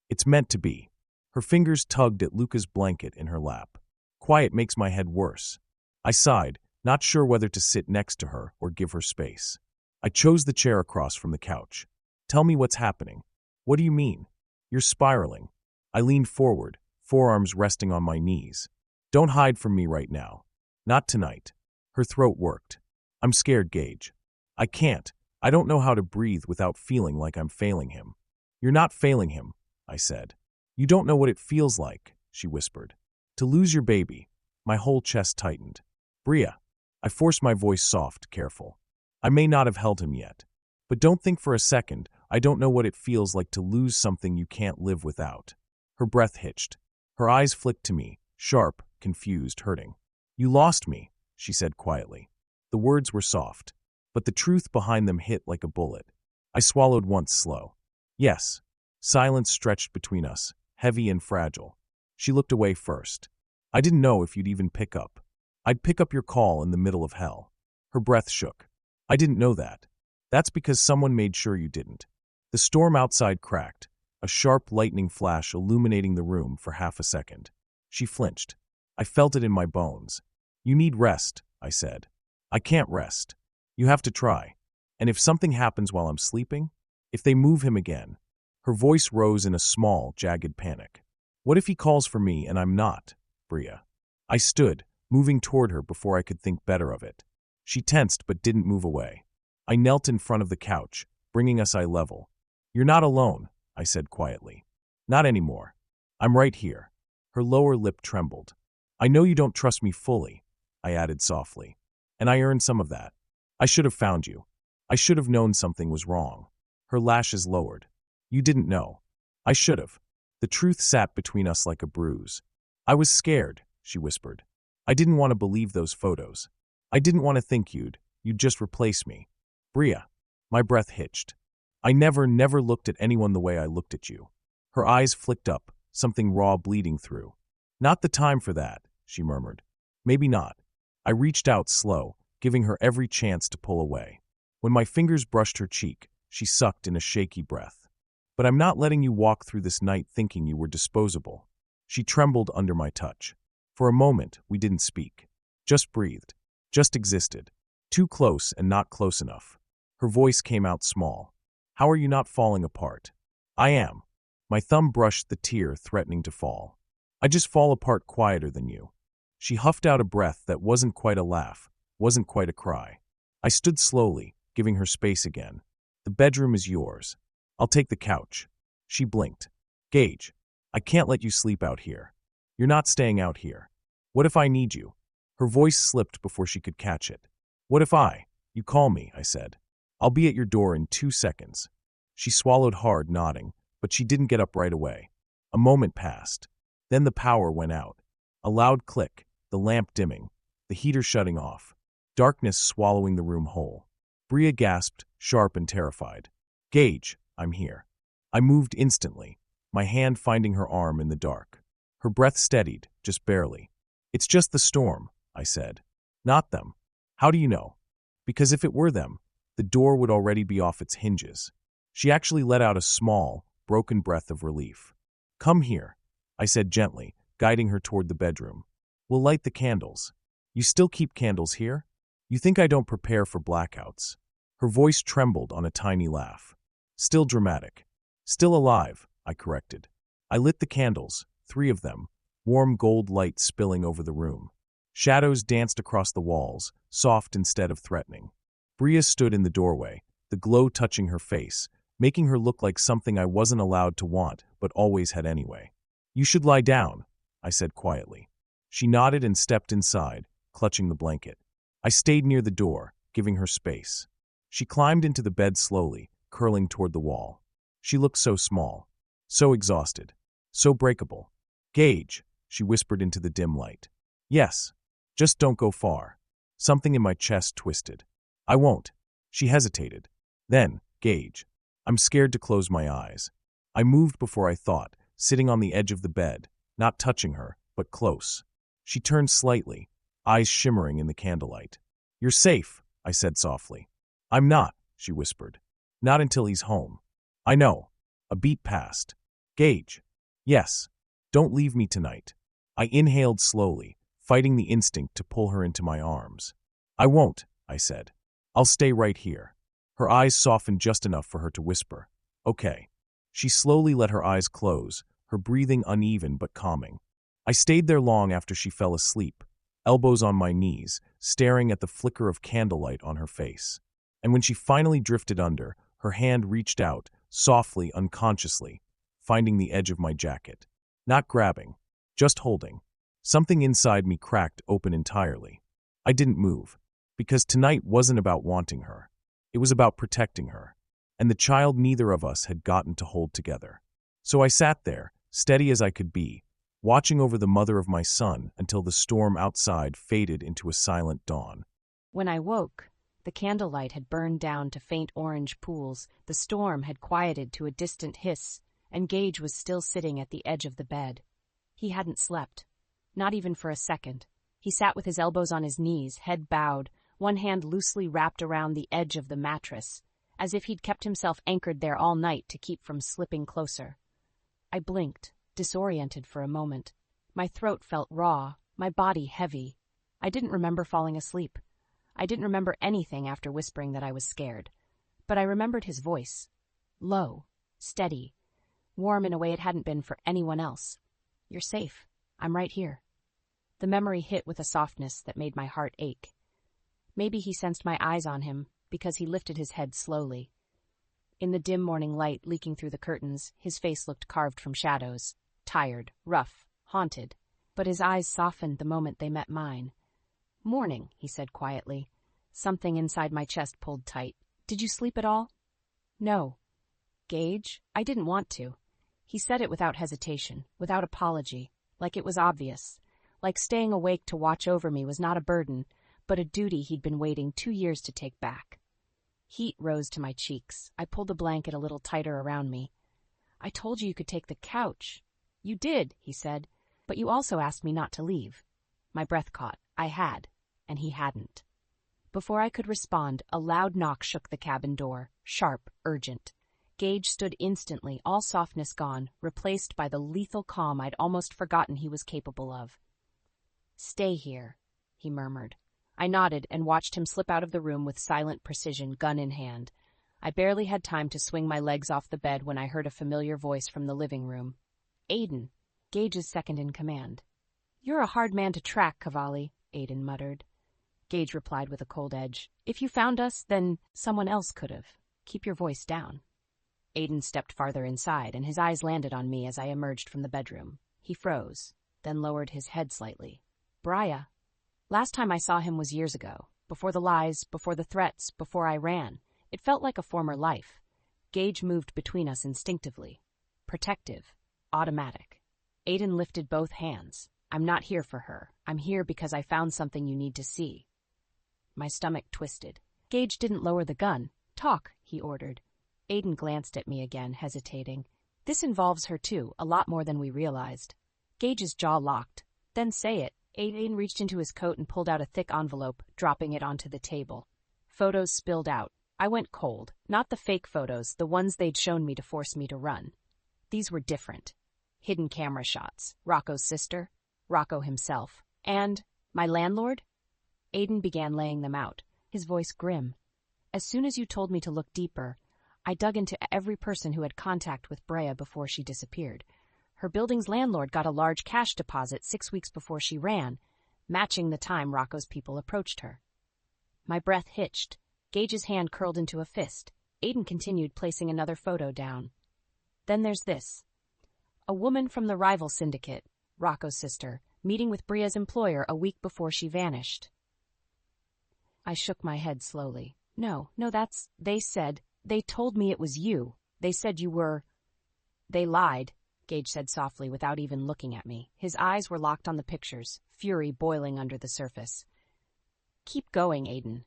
It's meant to be." Her fingers tugged at Luca's blanket in her lap. "Quiet makes my head worse." I sighed, not sure whether to sit next to her or give her space. I chose the chair across from the couch. Tell me what's happening. What do you mean? You're spiraling. I leaned forward, forearms resting on my knees. Don't hide from me right now. Not tonight. Her throat worked. I'm scared, Gage. I can't. I don't know how to breathe without feeling like I'm failing him. You're not failing him, I said. You don't know what it feels like, she whispered. To lose your baby. My whole chest tightened. Bria. I forced my voice soft, careful. I may not have held him yet. But don't think for a second I don't know what it feels like to lose something you can't live without. Her breath hitched. Her eyes flicked to me, sharp, confused, hurting. You lost me, she said quietly. The words were soft, but the truth behind them hit like a bullet. I swallowed once slow. Yes. Silence stretched between us, heavy and fragile. She looked away first. I didn't know if you'd even pick up. I'd pick up your call in the middle of hell. Her breath shook. I didn't know that. That's because someone made sure you didn't. The storm outside cracked, a sharp lightning flash illuminating the room for half a second. She flinched. I felt it in my bones. You need rest, I said. I can't rest. You have to try. And if something happens while I'm sleeping? If they move him again? Her voice rose in a small, jagged panic. What if he calls for me and I'm not, Bria? I stood, moving toward her before I could think better of it. She tensed but didn't move away. I knelt in front of the couch, bringing us eye level. You're not alone, I said quietly. Not anymore. I'm right here. Her lower lip trembled. I know you don't trust me fully, I added softly. And I earned some of that. I should have found you. I should have known something was wrong. Her lashes lowered. You didn't know. I should have. The truth sat between us like a bruise. I was scared, she whispered. I didn't want to believe those photos. I didn't want to think you'd just replace me. Bria. My breath hitched. I never looked at anyone the way I looked at you. Her eyes flicked up, something raw bleeding through. Not the time for that, she murmured. Maybe not. I reached out slow, giving her every chance to pull away. When my fingers brushed her cheek, she sucked in a shaky breath. But I'm not letting you walk through this night thinking you were disposable. She trembled under my touch. For a moment, we didn't speak. Just breathed. Just existed. Too close and not close enough. Her voice came out small. How are you not falling apart? I am. My thumb brushed the tear threatening to fall. I just fall apart quieter than you. She huffed out a breath that wasn't quite a laugh, wasn't quite a cry. I stood slowly, giving her space again. The bedroom is yours. I'll take the couch. She blinked. Gage, I can't let you sleep out here. You're not staying out here. What if I need you? Her voice slipped before she could catch it. What if you call me, I said. I'll be at your door in 2 seconds. She swallowed hard, nodding, but she didn't get up right away. A moment passed. Then the power went out. A loud click, the lamp dimming, the heater shutting off. Darkness swallowing the room whole. Bria gasped, sharp and terrified. Gage, I'm here. I moved instantly, my hand finding her arm in the dark. Her breath steadied, just barely. It's just the storm, I said. Not them. How do you know? Because if it were them, the door would already be off its hinges. She actually let out a small, broken breath of relief. Come here, I said gently, guiding her toward the bedroom. We'll light the candles. You still keep candles here? You think I don't prepare for blackouts? Her voice trembled on a tiny laugh. Still dramatic. Still alive, I corrected. I lit the candles, 3 of them, warm gold light spilling over the room. Shadows danced across the walls, soft instead of threatening. Bria stood in the doorway, the glow touching her face, making her look like something I wasn't allowed to want, but always had anyway. You should lie down, I said quietly. She nodded and stepped inside, clutching the blanket. I stayed near the door, giving her space. She climbed into the bed slowly, curling toward the wall. She looked so small, so exhausted, so breakable. Gage, she whispered into the dim light. Yes, just don't go far. Something in my chest twisted. I won't. She hesitated. Then, Gage. I'm scared to close my eyes. I moved before I thought, sitting on the edge of the bed, not touching her, but close. She turned slightly, eyes shimmering in the candlelight. You're safe, I said softly. I'm not, she whispered. Not until he's home. I know. A beat passed. Gage. Yes. Don't leave me tonight. I inhaled slowly, fighting the instinct to pull her into my arms. I won't, I said. I'll stay right here. Her eyes softened just enough for her to whisper, "Okay." She slowly let her eyes close, her breathing uneven but calming. I stayed there long after she fell asleep, elbows on my knees, staring at the flicker of candlelight on her face. And when she finally drifted under, her hand reached out, softly, unconsciously, finding the edge of my jacket. Not grabbing, just holding. Something inside me cracked open entirely. I didn't move, because tonight wasn't about wanting her. It was about protecting her, and the child neither of us had gotten to hold together. So I sat there, steady as I could be, watching over the mother of my son until the storm outside faded into a silent dawn. When I woke, the candlelight had burned down to faint orange pools, the storm had quieted to a distant hiss, and Gage was still sitting at the edge of the bed. He hadn't slept, not even for a second. He sat with his elbows on his knees, head bowed, one hand loosely wrapped around the edge of the mattress, as if he'd kept himself anchored there all night to keep from slipping closer. I blinked, disoriented for a moment. My throat felt raw, my body heavy. I didn't remember falling asleep. I didn't remember anything after whispering that I was scared. But I remembered his voice. Low, steady, warm in a way it hadn't been for anyone else. "You're safe. I'm right here." The memory hit with a softness that made my heart ache. Maybe he sensed my eyes on him, because he lifted his head slowly. In the dim morning light leaking through the curtains, his face looked carved from shadows, tired, rough, haunted, but his eyes softened the moment they met mine. "Morning," he said quietly. Something inside my chest pulled tight. "Did you sleep at all?" "No." "Gage, I didn't want to." He said it without hesitation, without apology, like it was obvious, like staying awake to watch over me was not a burden, but a duty he'd been waiting 2 years to take back. Heat rose to my cheeks. I pulled the blanket a little tighter around me. "I told you could take the couch." "You did," he said, "but you also asked me not to leave." My breath caught. I had, and he hadn't. Before I could respond, a loud knock shook the cabin door, sharp, urgent. Gage stood instantly, all softness gone, replaced by the lethal calm I'd almost forgotten he was capable of. "Stay here," he murmured. I nodded and watched him slip out of the room with silent precision, gun in hand. I barely had time to swing my legs off the bed when I heard a familiar voice from the living room. "Aiden," Gage's second in command. "You're a hard man to track, Cavalli," Aiden muttered. Gage replied with a cold edge. "If you found us, then someone else could have. Keep your voice down." Aiden stepped farther inside, and his eyes landed on me as I emerged from the bedroom. He froze, then lowered his head slightly. "Bria. Last time I saw him was years ago. Before the lies, before the threats, before I ran. It felt like a former life." Gage moved between us instinctively. Protective. Automatic. Aiden lifted both hands. "I'm not here for her. I'm here because I found something you need to see." My stomach twisted. Gage didn't lower the gun. "Talk," he ordered. Aiden glanced at me again, hesitating. "This involves her too, a lot more than we realized." Gage's jaw locked. "Then say it." Aiden reached into his coat and pulled out a thick envelope, dropping it onto the table. Photos spilled out. I went cold. Not the fake photos, the ones they'd shown me to force me to run. These were different. Hidden camera shots. Rocco's sister. Rocco himself. And my landlord? Aiden began laying them out, his voice grim. "As soon as you told me to look deeper, I dug into every person who had contact with Bria before she disappeared. Her building's landlord got a large cash deposit 6 weeks before she ran, matching the time Rocco's people approached her." My breath hitched. Gage's hand curled into a fist. Aiden continued, placing another photo down. "Then there's this. A woman from the rival syndicate, Rocco's sister, meeting with Bria's employer a week before she vanished." I shook my head slowly. No, they told me it was you. They said you were." "They lied," Gage said softly without even looking at me. His eyes were locked on the pictures, fury boiling under the surface. "Keep going, Aiden."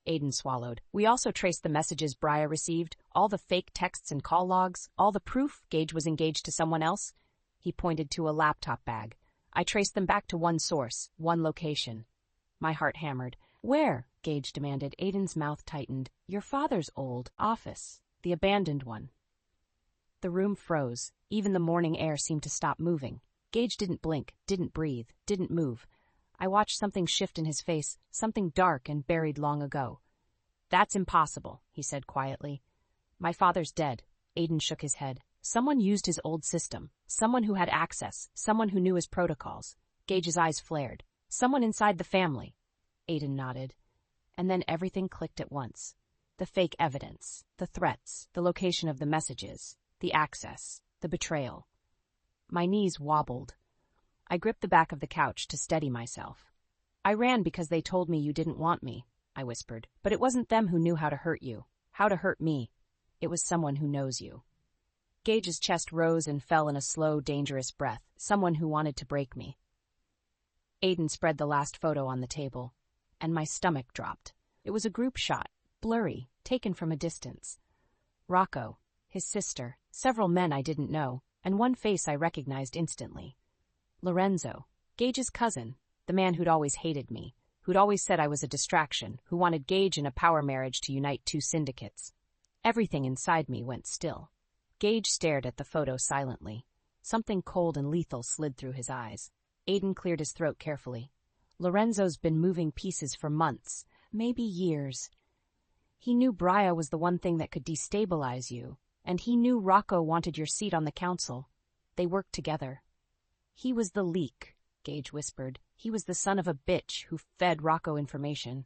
Aiden swallowed. "We also traced the messages Bria received, all the fake texts and call logs, all the proof Gage was engaged to someone else." He pointed to a laptop bag. "I traced them back to one source, one location." My heart hammered. "Where?" Gage demanded. Aiden's mouth tightened. "Your father's old office, the abandoned one." The room froze. Even the morning air seemed to stop moving. Gage didn't blink, didn't breathe, didn't move. I watched something shift in his face, something dark and buried long ago. That's impossible, he said quietly. My father's dead. Aiden shook his head. Someone used his old system. Someone who had access. Someone who knew his protocols. Gage's eyes flared. Someone inside the family. Aiden nodded. And then everything clicked at once. The fake evidence, the threats, the location of the messages, the access, the betrayal. My knees wobbled. I gripped the back of the couch to steady myself. I ran because they told me you didn't want me, I whispered. But it wasn't them who knew how to hurt you, how to hurt me. It was someone who knows you. Gage's chest rose and fell in a slow, dangerous breath, someone who wanted to break me. Aiden spread the last photo on the table, and my stomach dropped. It was a group shot, blurry, taken from a distance. Rocco, his sister, several men I didn't know, and one face I recognized instantly. Lorenzo, Gage's cousin, the man who'd always hated me, who'd always said I was a distraction, who wanted Gage in a power marriage to unite two syndicates. Everything inside me went still. Gage stared at the photo silently. Something cold and lethal slid through his eyes. Aiden cleared his throat carefully. Lorenzo's been moving pieces for months, maybe years. He knew Bria was the one thing that could destabilize you, and he knew Rocco wanted your seat on the council. They worked together. He was the leak, Gage whispered. He was the son of a bitch who fed Rocco information.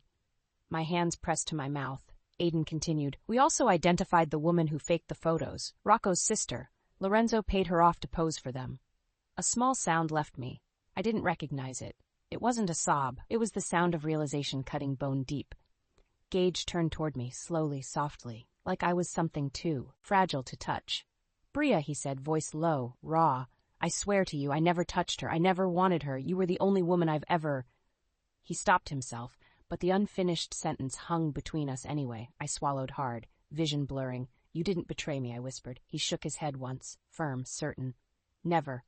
My hands pressed to my mouth. Aiden continued. We also identified the woman who faked the photos, Rocco's sister. Lorenzo paid her off to pose for them. A small sound left me. I didn't recognize it. It wasn't a sob. It was the sound of realization cutting bone deep. Gage turned toward me, slowly, softly, like I was something too fragile to touch. Bria, he said, voice low, raw. I swear to you, I never touched her. I never wanted her. You were the only woman I've ever... He stopped himself, but the unfinished sentence hung between us anyway. I swallowed hard, vision blurring. You didn't betray me, I whispered. He shook his head once, firm, certain. Never.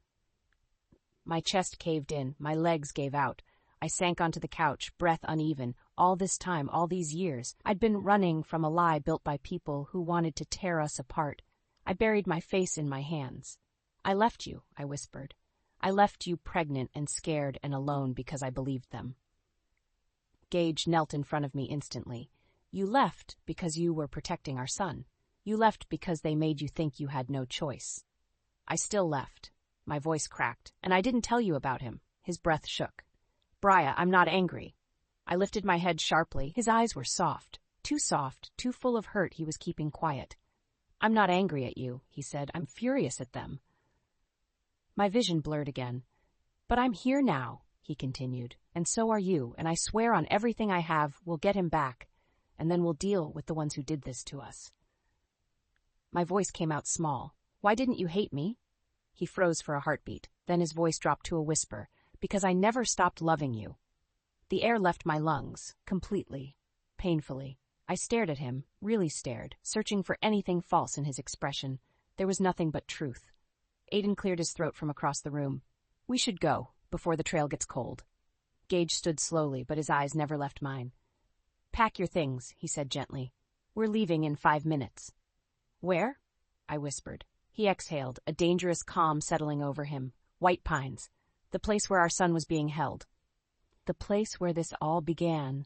My chest caved in, my legs gave out. I sank onto the couch, breath uneven. All this time, all these years, I'd been running from a lie built by people who wanted to tear us apart. I buried my face in my hands. I left you, I whispered. I left you pregnant and scared and alone because I believed them. Gage knelt in front of me instantly. You left because you were protecting our son. You left because they made you think you had no choice. I still left. My voice cracked, and I didn't tell you about him. His breath shook. Bria, I'm not angry. I lifted my head sharply. His eyes were soft, too full of hurt. He was keeping quiet. I'm not angry at you, he said. I'm furious at them. My vision blurred again. But I'm here now, he continued, and so are you, and I swear on everything I have we'll get him back, and then we'll deal with the ones who did this to us. My voice came out small. Why didn't you hate me? He froze for a heartbeat. Then his voice dropped to a whisper. Because I never stopped loving you. The air left my lungs, completely, painfully. I stared at him, really stared, searching for anything false in his expression. There was nothing but truth. Aiden cleared his throat from across the room. We should go, before the trail gets cold. Gage stood slowly, but his eyes never left mine. Pack your things, he said gently. We're leaving in 5 minutes. Where? I whispered. He exhaled, a dangerous calm settling over him. White Pines. The place where our son was being held. The place where this all began.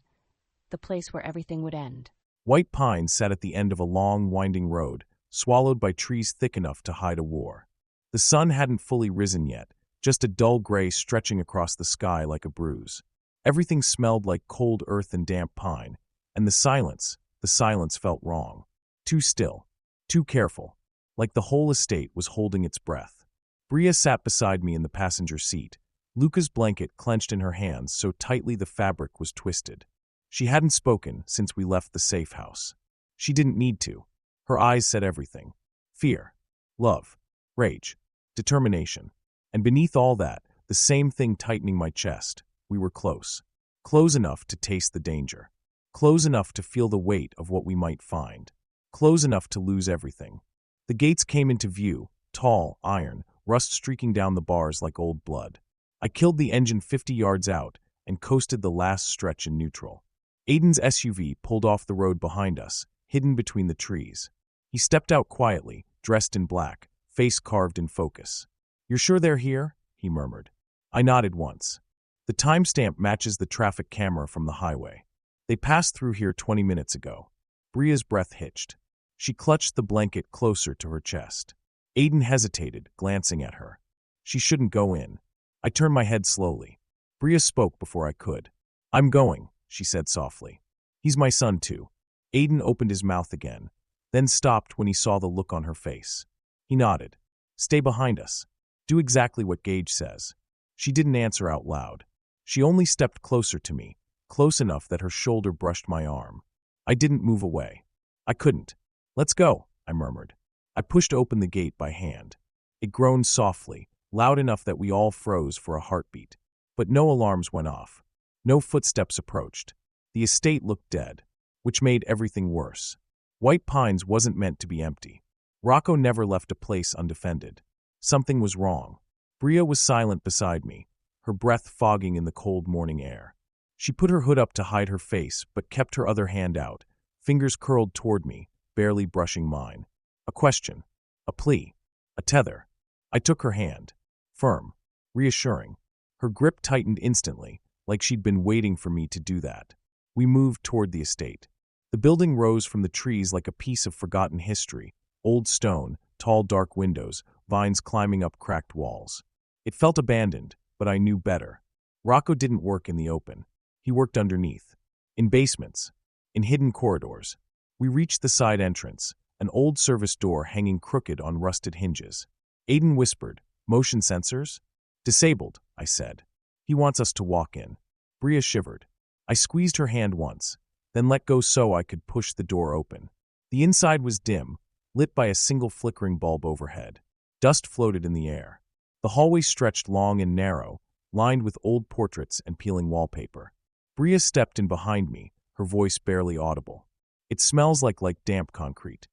The place where everything would end. White Pines sat at the end of a long, winding road, swallowed by trees thick enough to hide a war. The sun hadn't fully risen yet, just a dull gray stretching across the sky like a bruise. Everything smelled like cold earth and damp pine, and the silence felt wrong. Too still, too careful, like the whole estate was holding its breath. Bria sat beside me in the passenger seat, Luca's blanket clenched in her hands so tightly the fabric was twisted. She hadn't spoken since we left the safe house. She didn't need to. Her eyes said everything. Fear, love, rage, determination. And beneath all that, the same thing tightening my chest. We were close. Close enough to taste the danger. Close enough to feel the weight of what we might find. Close enough to lose everything. The gates came into view, tall, iron, rust streaking down the bars like old blood. I killed the engine 50 yards out and coasted the last stretch in neutral. Aiden's SUV pulled off the road behind us, hidden between the trees. He stepped out quietly, dressed in black, face carved in focus. "You're sure they're here?" he murmured. I nodded once. The timestamp matches the traffic camera from the highway. They passed through here 20 minutes ago. Bria's breath hitched. She clutched the blanket closer to her chest. Aiden hesitated, glancing at her. She shouldn't go in. I turned my head slowly. Bria spoke before I could. I'm going, she said softly. He's my son too. Aiden opened his mouth again, then stopped when he saw the look on her face. He nodded. Stay behind us. Do exactly what Gage says. She didn't answer out loud. She only stepped closer to me, close enough that her shoulder brushed my arm. I didn't move away. I couldn't. Let's go, I murmured. I pushed open the gate by hand. It groaned softly, loud enough that we all froze for a heartbeat. But no alarms went off. No footsteps approached. The estate looked dead, which made everything worse. White Pines wasn't meant to be empty. Rocco never left a place undefended. Something was wrong. Bria was silent beside me, her breath fogging in the cold morning air. She put her hood up to hide her face, but kept her other hand out, fingers curled toward me, barely brushing mine. A question. A plea. A tether. I took her hand. Firm. Reassuring. Her grip tightened instantly, like she'd been waiting for me to do that. We moved toward the estate. The building rose from the trees like a piece of forgotten history. Old stone, tall dark windows, vines climbing up cracked walls. It felt abandoned, but I knew better. Rocco didn't work in the open. He worked underneath. In basements. In hidden corridors. We reached the side entrance, an old service door hanging crooked on rusted hinges. Aiden whispered, "Motion sensors?" "Disabled," I said. "He wants us to walk in." Bria shivered. I squeezed her hand once, then let go so I could push the door open. The inside was dim, lit by a single flickering bulb overhead. Dust floated in the air. The hallway stretched long and narrow, lined with old portraits and peeling wallpaper. Bria stepped in behind me, her voice barely audible. "It smells like damp concrete."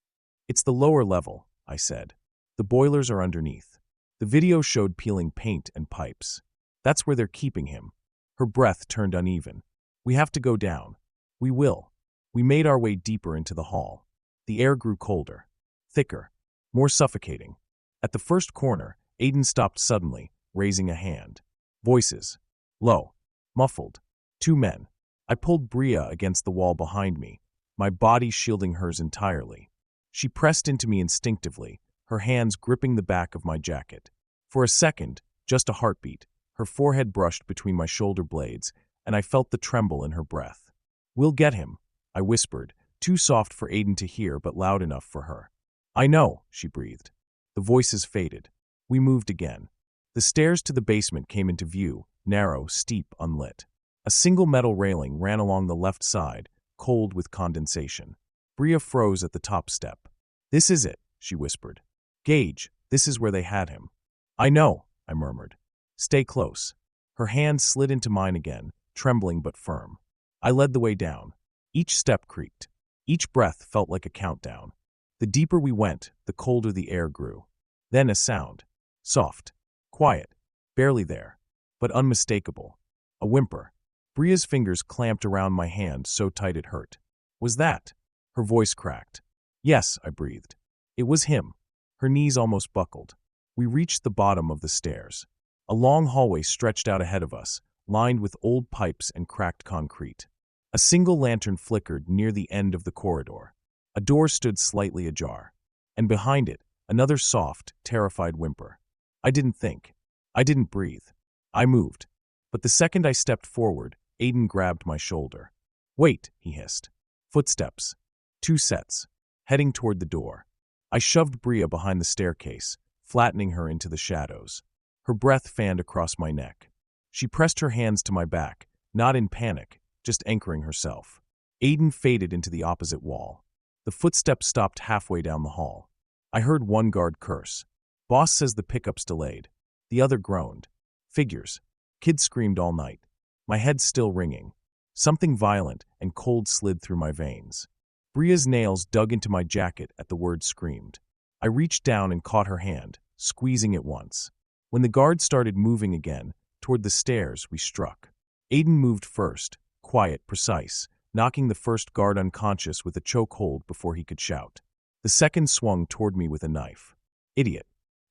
"It's the lower level," I said. "The boilers are underneath." The video showed peeling paint and pipes. "That's where they're keeping him." Her breath turned uneven. "We have to go down." "We will." We made our way deeper into the hall. The air grew colder, thicker, more suffocating. At the first corner, Aiden stopped suddenly, raising a hand. Voices. Low. Muffled. 2 men. I pulled Bria against the wall behind me, my body shielding hers entirely. She pressed into me instinctively, her hands gripping the back of my jacket. For a second, just a heartbeat, her forehead brushed between my shoulder blades, and I felt the tremble in her breath. "We'll get him," I whispered, too soft for Aiden to hear but loud enough for her. "I know," she breathed. The voices faded. We moved again. The stairs to the basement came into view, narrow, steep, unlit. A single metal railing ran along the left side, cold with condensation. Bria froze at the top step. "This is it," she whispered. "Gage, this is where they had him." "I know," I murmured. "Stay close." Her hand slid into mine again, trembling but firm. I led the way down. Each step creaked. Each breath felt like a countdown. The deeper we went, the colder the air grew. Then a sound. Soft. Quiet. Barely there. But unmistakable. A whimper. Bria's fingers clamped around my hand so tight it hurt. "Was that?" Her voice cracked. "Yes," I breathed. It was him. Her knees almost buckled. We reached the bottom of the stairs. A long hallway stretched out ahead of us, lined with old pipes and cracked concrete. A single lantern flickered near the end of the corridor. A door stood slightly ajar. And behind it, another soft, terrified whimper. I didn't think. I didn't breathe. I moved. But the second I stepped forward, Aiden grabbed my shoulder. "Wait," he hissed. Footsteps. 2 sets. Heading toward the door. I shoved Bria behind the staircase, flattening her into the shadows. Her breath fanned across my neck. She pressed her hands to my back, not in panic, just anchoring herself. Aiden faded into the opposite wall. The footsteps stopped halfway down the hall. I heard one guard curse. "Boss says the pickup's delayed." The other groaned. Figures. Kids screamed all night. My head still ringing. Something violent and cold slid through my veins. Bria's nails dug into my jacket at the word screamed. I reached down and caught her hand, squeezing it once. When the guard started moving again, toward the stairs, we struck. Aiden moved first, quiet, precise, knocking the first guard unconscious with a chokehold before he could shout. The second swung toward me with a knife. Idiot.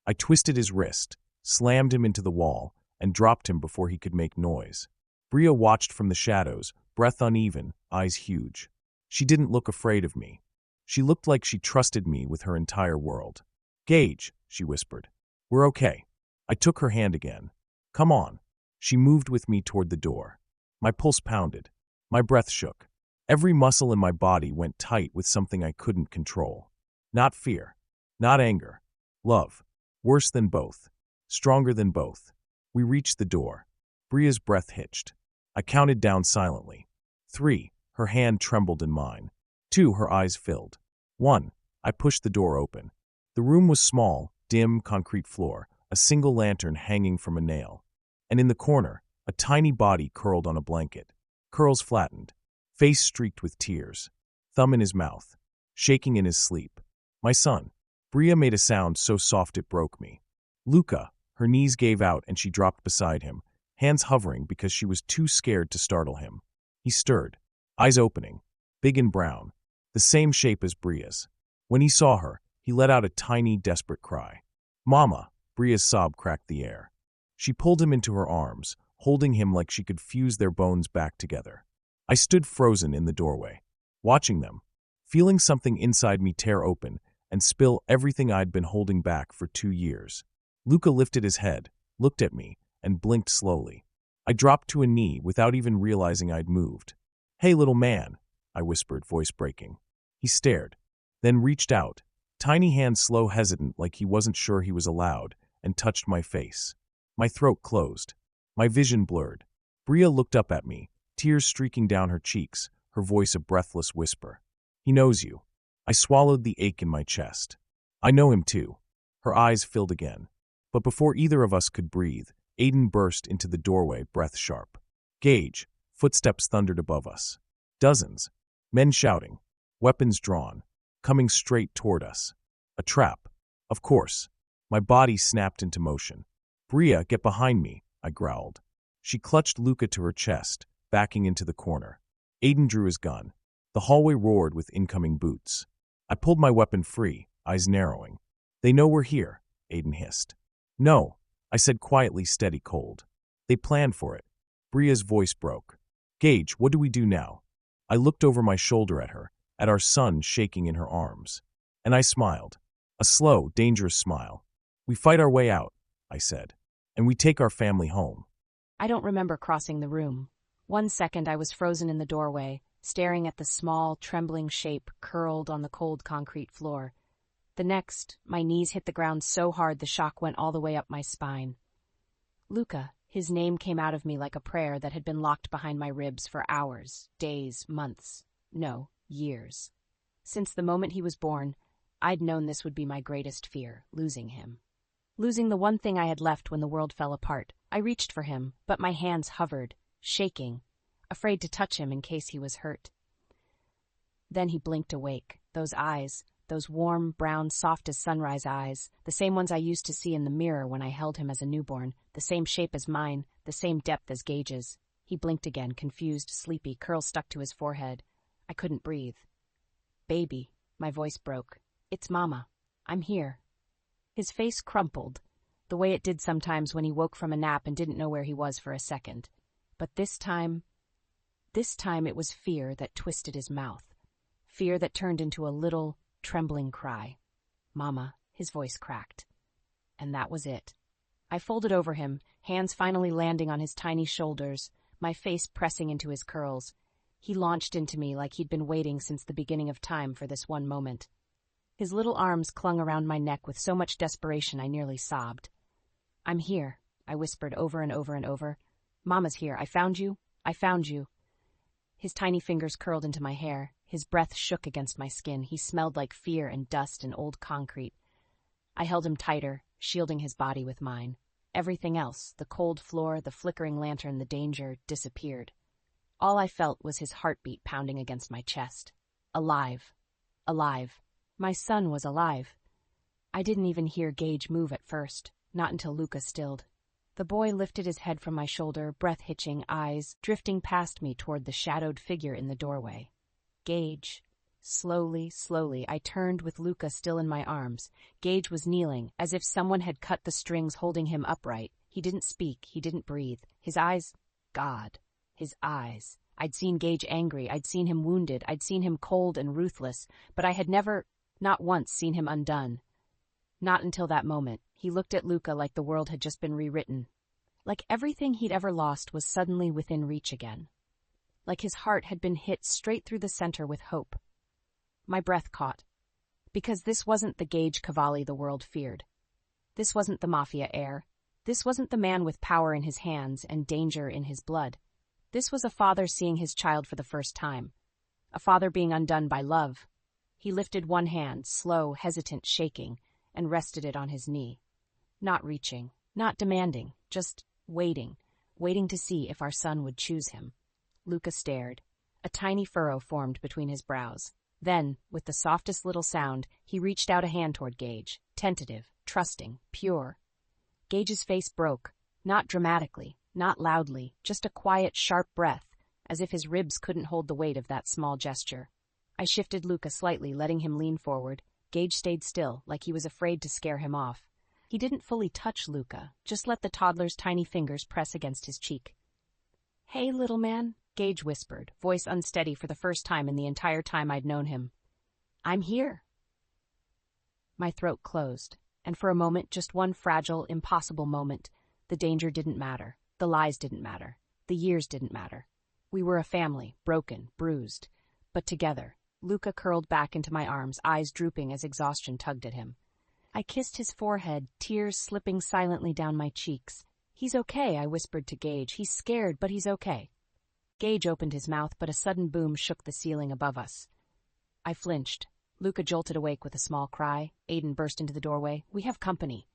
I twisted his wrist, slammed him into the wall, and dropped him before he could make noise. Bria watched from the shadows, breath uneven, eyes huge. She didn't look afraid of me. She looked like she trusted me with her entire world. "Gage," she whispered. "We're okay." I took her hand again. "Come on." She moved with me toward the door. My pulse pounded. My breath shook. Every muscle in my body went tight with something I couldn't control. Not fear. Not anger. Love. Worse than both. Stronger than both. We reached the door. Bria's breath hitched. I counted down silently. 3. Her hand trembled in mine. 2. Her eyes filled. 1. I pushed the door open. The room was small, dim, concrete floor, a single lantern hanging from a nail. And in the corner, a tiny body curled on a blanket. Curls flattened. Face streaked with tears. Thumb in his mouth. Shaking in his sleep. My son. Bria made a sound so soft it broke me. Luca. Her knees gave out and she dropped beside him, hands hovering because she was too scared to startle him. He stirred. Eyes opening. Big and brown. The same shape as Bria's. When he saw her, he let out a tiny, desperate cry. "Mama!" Bria's sob cracked the air. She pulled him into her arms, holding him like she could fuse their bones back together. I stood frozen in the doorway, watching them, feeling something inside me tear open and spill everything I'd been holding back for 2 years. Luca lifted his head, looked at me, and blinked slowly. I dropped to a knee without even realizing I'd moved. "Hey, little man," I whispered, voice breaking. He stared, then reached out, tiny hand slow hesitant like he wasn't sure he was allowed, and touched my face. My throat closed. My vision blurred. Bria looked up at me, tears streaking down her cheeks, her voice a breathless whisper. "He knows you." I swallowed the ache in my chest. "I know him too." Her eyes filled again. But before either of us could breathe, Aiden burst into the doorway, breath sharp. "Gage." Footsteps thundered above us. Dozens. Men shouting. Weapons drawn. Coming straight toward us. A trap. Of course. My body snapped into motion. "Bria, get behind me," I growled. She clutched Luca to her chest, backing into the corner. Aiden drew his gun. The hallway roared with incoming boots. I pulled my weapon free, eyes narrowing. "They know we're here," Aiden hissed. "No," I said quietly, steady, cold. "They planned for it." Bria's voice broke. "Gage, what do we do now?" I looked over my shoulder at her, at our son shaking in her arms. And I smiled. A slow, dangerous smile. "We fight our way out," I said. "And we take our family home." I don't remember crossing the room. 1 second I was frozen in the doorway, staring at the small, trembling shape curled on the cold concrete floor. The next, my knees hit the ground so hard the shock went all the way up my spine. Luca, his name came out of me like a prayer that had been locked behind my ribs for hours, days, months, no, years. Since the moment he was born, I'd known this would be my greatest fear, losing him. Losing the one thing I had left when the world fell apart. I reached for him, but my hands hovered, shaking, afraid to touch him in case he was hurt. Then he blinked awake, those eyes, those warm, brown, soft as sunrise eyes, the same ones I used to see in the mirror when I held him as a newborn, the same shape as mine, the same depth as Gage's. He blinked again, confused, sleepy, curls stuck to his forehead. I couldn't breathe. "Baby," my voice broke. "It's Mama. I'm here." His face crumpled, the way it did sometimes when he woke from a nap and didn't know where he was for a second. But this time it was fear that twisted his mouth. Fear that turned into a little, trembling cry. "Mama," his voice cracked. And that was it. I folded over him, hands finally landing on his tiny shoulders, my face pressing into his curls. He launched into me like he'd been waiting since the beginning of time for this one moment. His little arms clung around my neck with so much desperation I nearly sobbed. "I'm here," I whispered over and over and over. "Mama's here. I found you. I found you." His tiny fingers curled into my hair. His breath shook against my skin. He smelled like fear and dust and old concrete. I held him tighter, shielding his body with mine. Everything else, the cold floor, the flickering lantern, the danger, disappeared. All I felt was his heartbeat pounding against my chest. Alive. Alive. My son was alive. I didn't even hear Gage move at first, not until Luca stilled. The boy lifted his head from my shoulder, breath hitching, eyes drifting past me toward the shadowed figure in the doorway. Gage. Slowly, slowly, I turned with Luca still in my arms. Gage was kneeling, as if someone had cut the strings holding him upright. He didn't speak, he didn't breathe. His eyes, God, his eyes. I'd seen Gage angry, I'd seen him wounded, I'd seen him cold and ruthless, but I had never, not once, seen him undone. Not until that moment. He looked at Luca like the world had just been rewritten. Like everything he'd ever lost was suddenly within reach again. Like his heart had been hit straight through the center with hope. My breath caught. Because this wasn't the Gage Cavalli the world feared. This wasn't the Mafia heir. This wasn't the man with power in his hands and danger in his blood. This was a father seeing his child for the first time. A father being undone by love. He lifted one hand, slow, hesitant, shaking, and rested it on his knee. Not reaching, not demanding, just waiting to see if our son would choose him. Luca stared. A tiny furrow formed between his brows. Then, with the softest little sound, he reached out a hand toward Gage, tentative, trusting, pure. Gage's face broke, not dramatically, not loudly, just a quiet, sharp breath, as if his ribs couldn't hold the weight of that small gesture. I shifted Luca slightly, letting him lean forward. Gage stayed still, like he was afraid to scare him off. He didn't fully touch Luca, just let the toddler's tiny fingers press against his cheek. "Hey, little man," Gage whispered, voice unsteady for the first time in the entire time I'd known him. "I'm here." My throat closed, and for a moment, just one fragile, impossible moment, the danger didn't matter, the lies didn't matter, the years didn't matter. We were a family, broken, bruised, but together. Luca curled back into my arms, eyes drooping as exhaustion tugged at him. I kissed his forehead, tears slipping silently down my cheeks. "He's okay," I whispered to Gage. "He's scared, but he's okay." Gage opened his mouth, but a sudden boom shook the ceiling above us. I flinched. Luca jolted awake with a small cry. Aiden burst into the doorway. "We have company."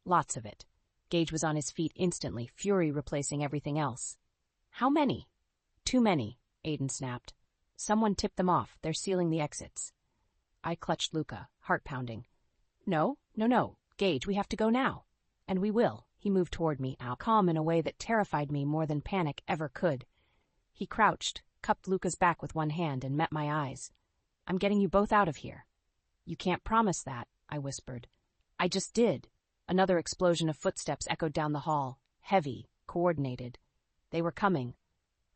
Lots of it. Gage was on his feet instantly, fury replacing everything else. "How many?" "Too many," Aiden snapped. "Someone tipped them off. They're sealing the exits." I clutched Luca, heart pounding. No, Gage, we have to go now." "And we will." He moved toward me, calm in a way that terrified me more than panic ever could. He crouched, cupped Luca's back with one hand, and met my eyes. "I'm getting you both out of here." "You can't promise that," I whispered. "I just did." Another explosion of footsteps echoed down the hall, heavy, coordinated. They were coming.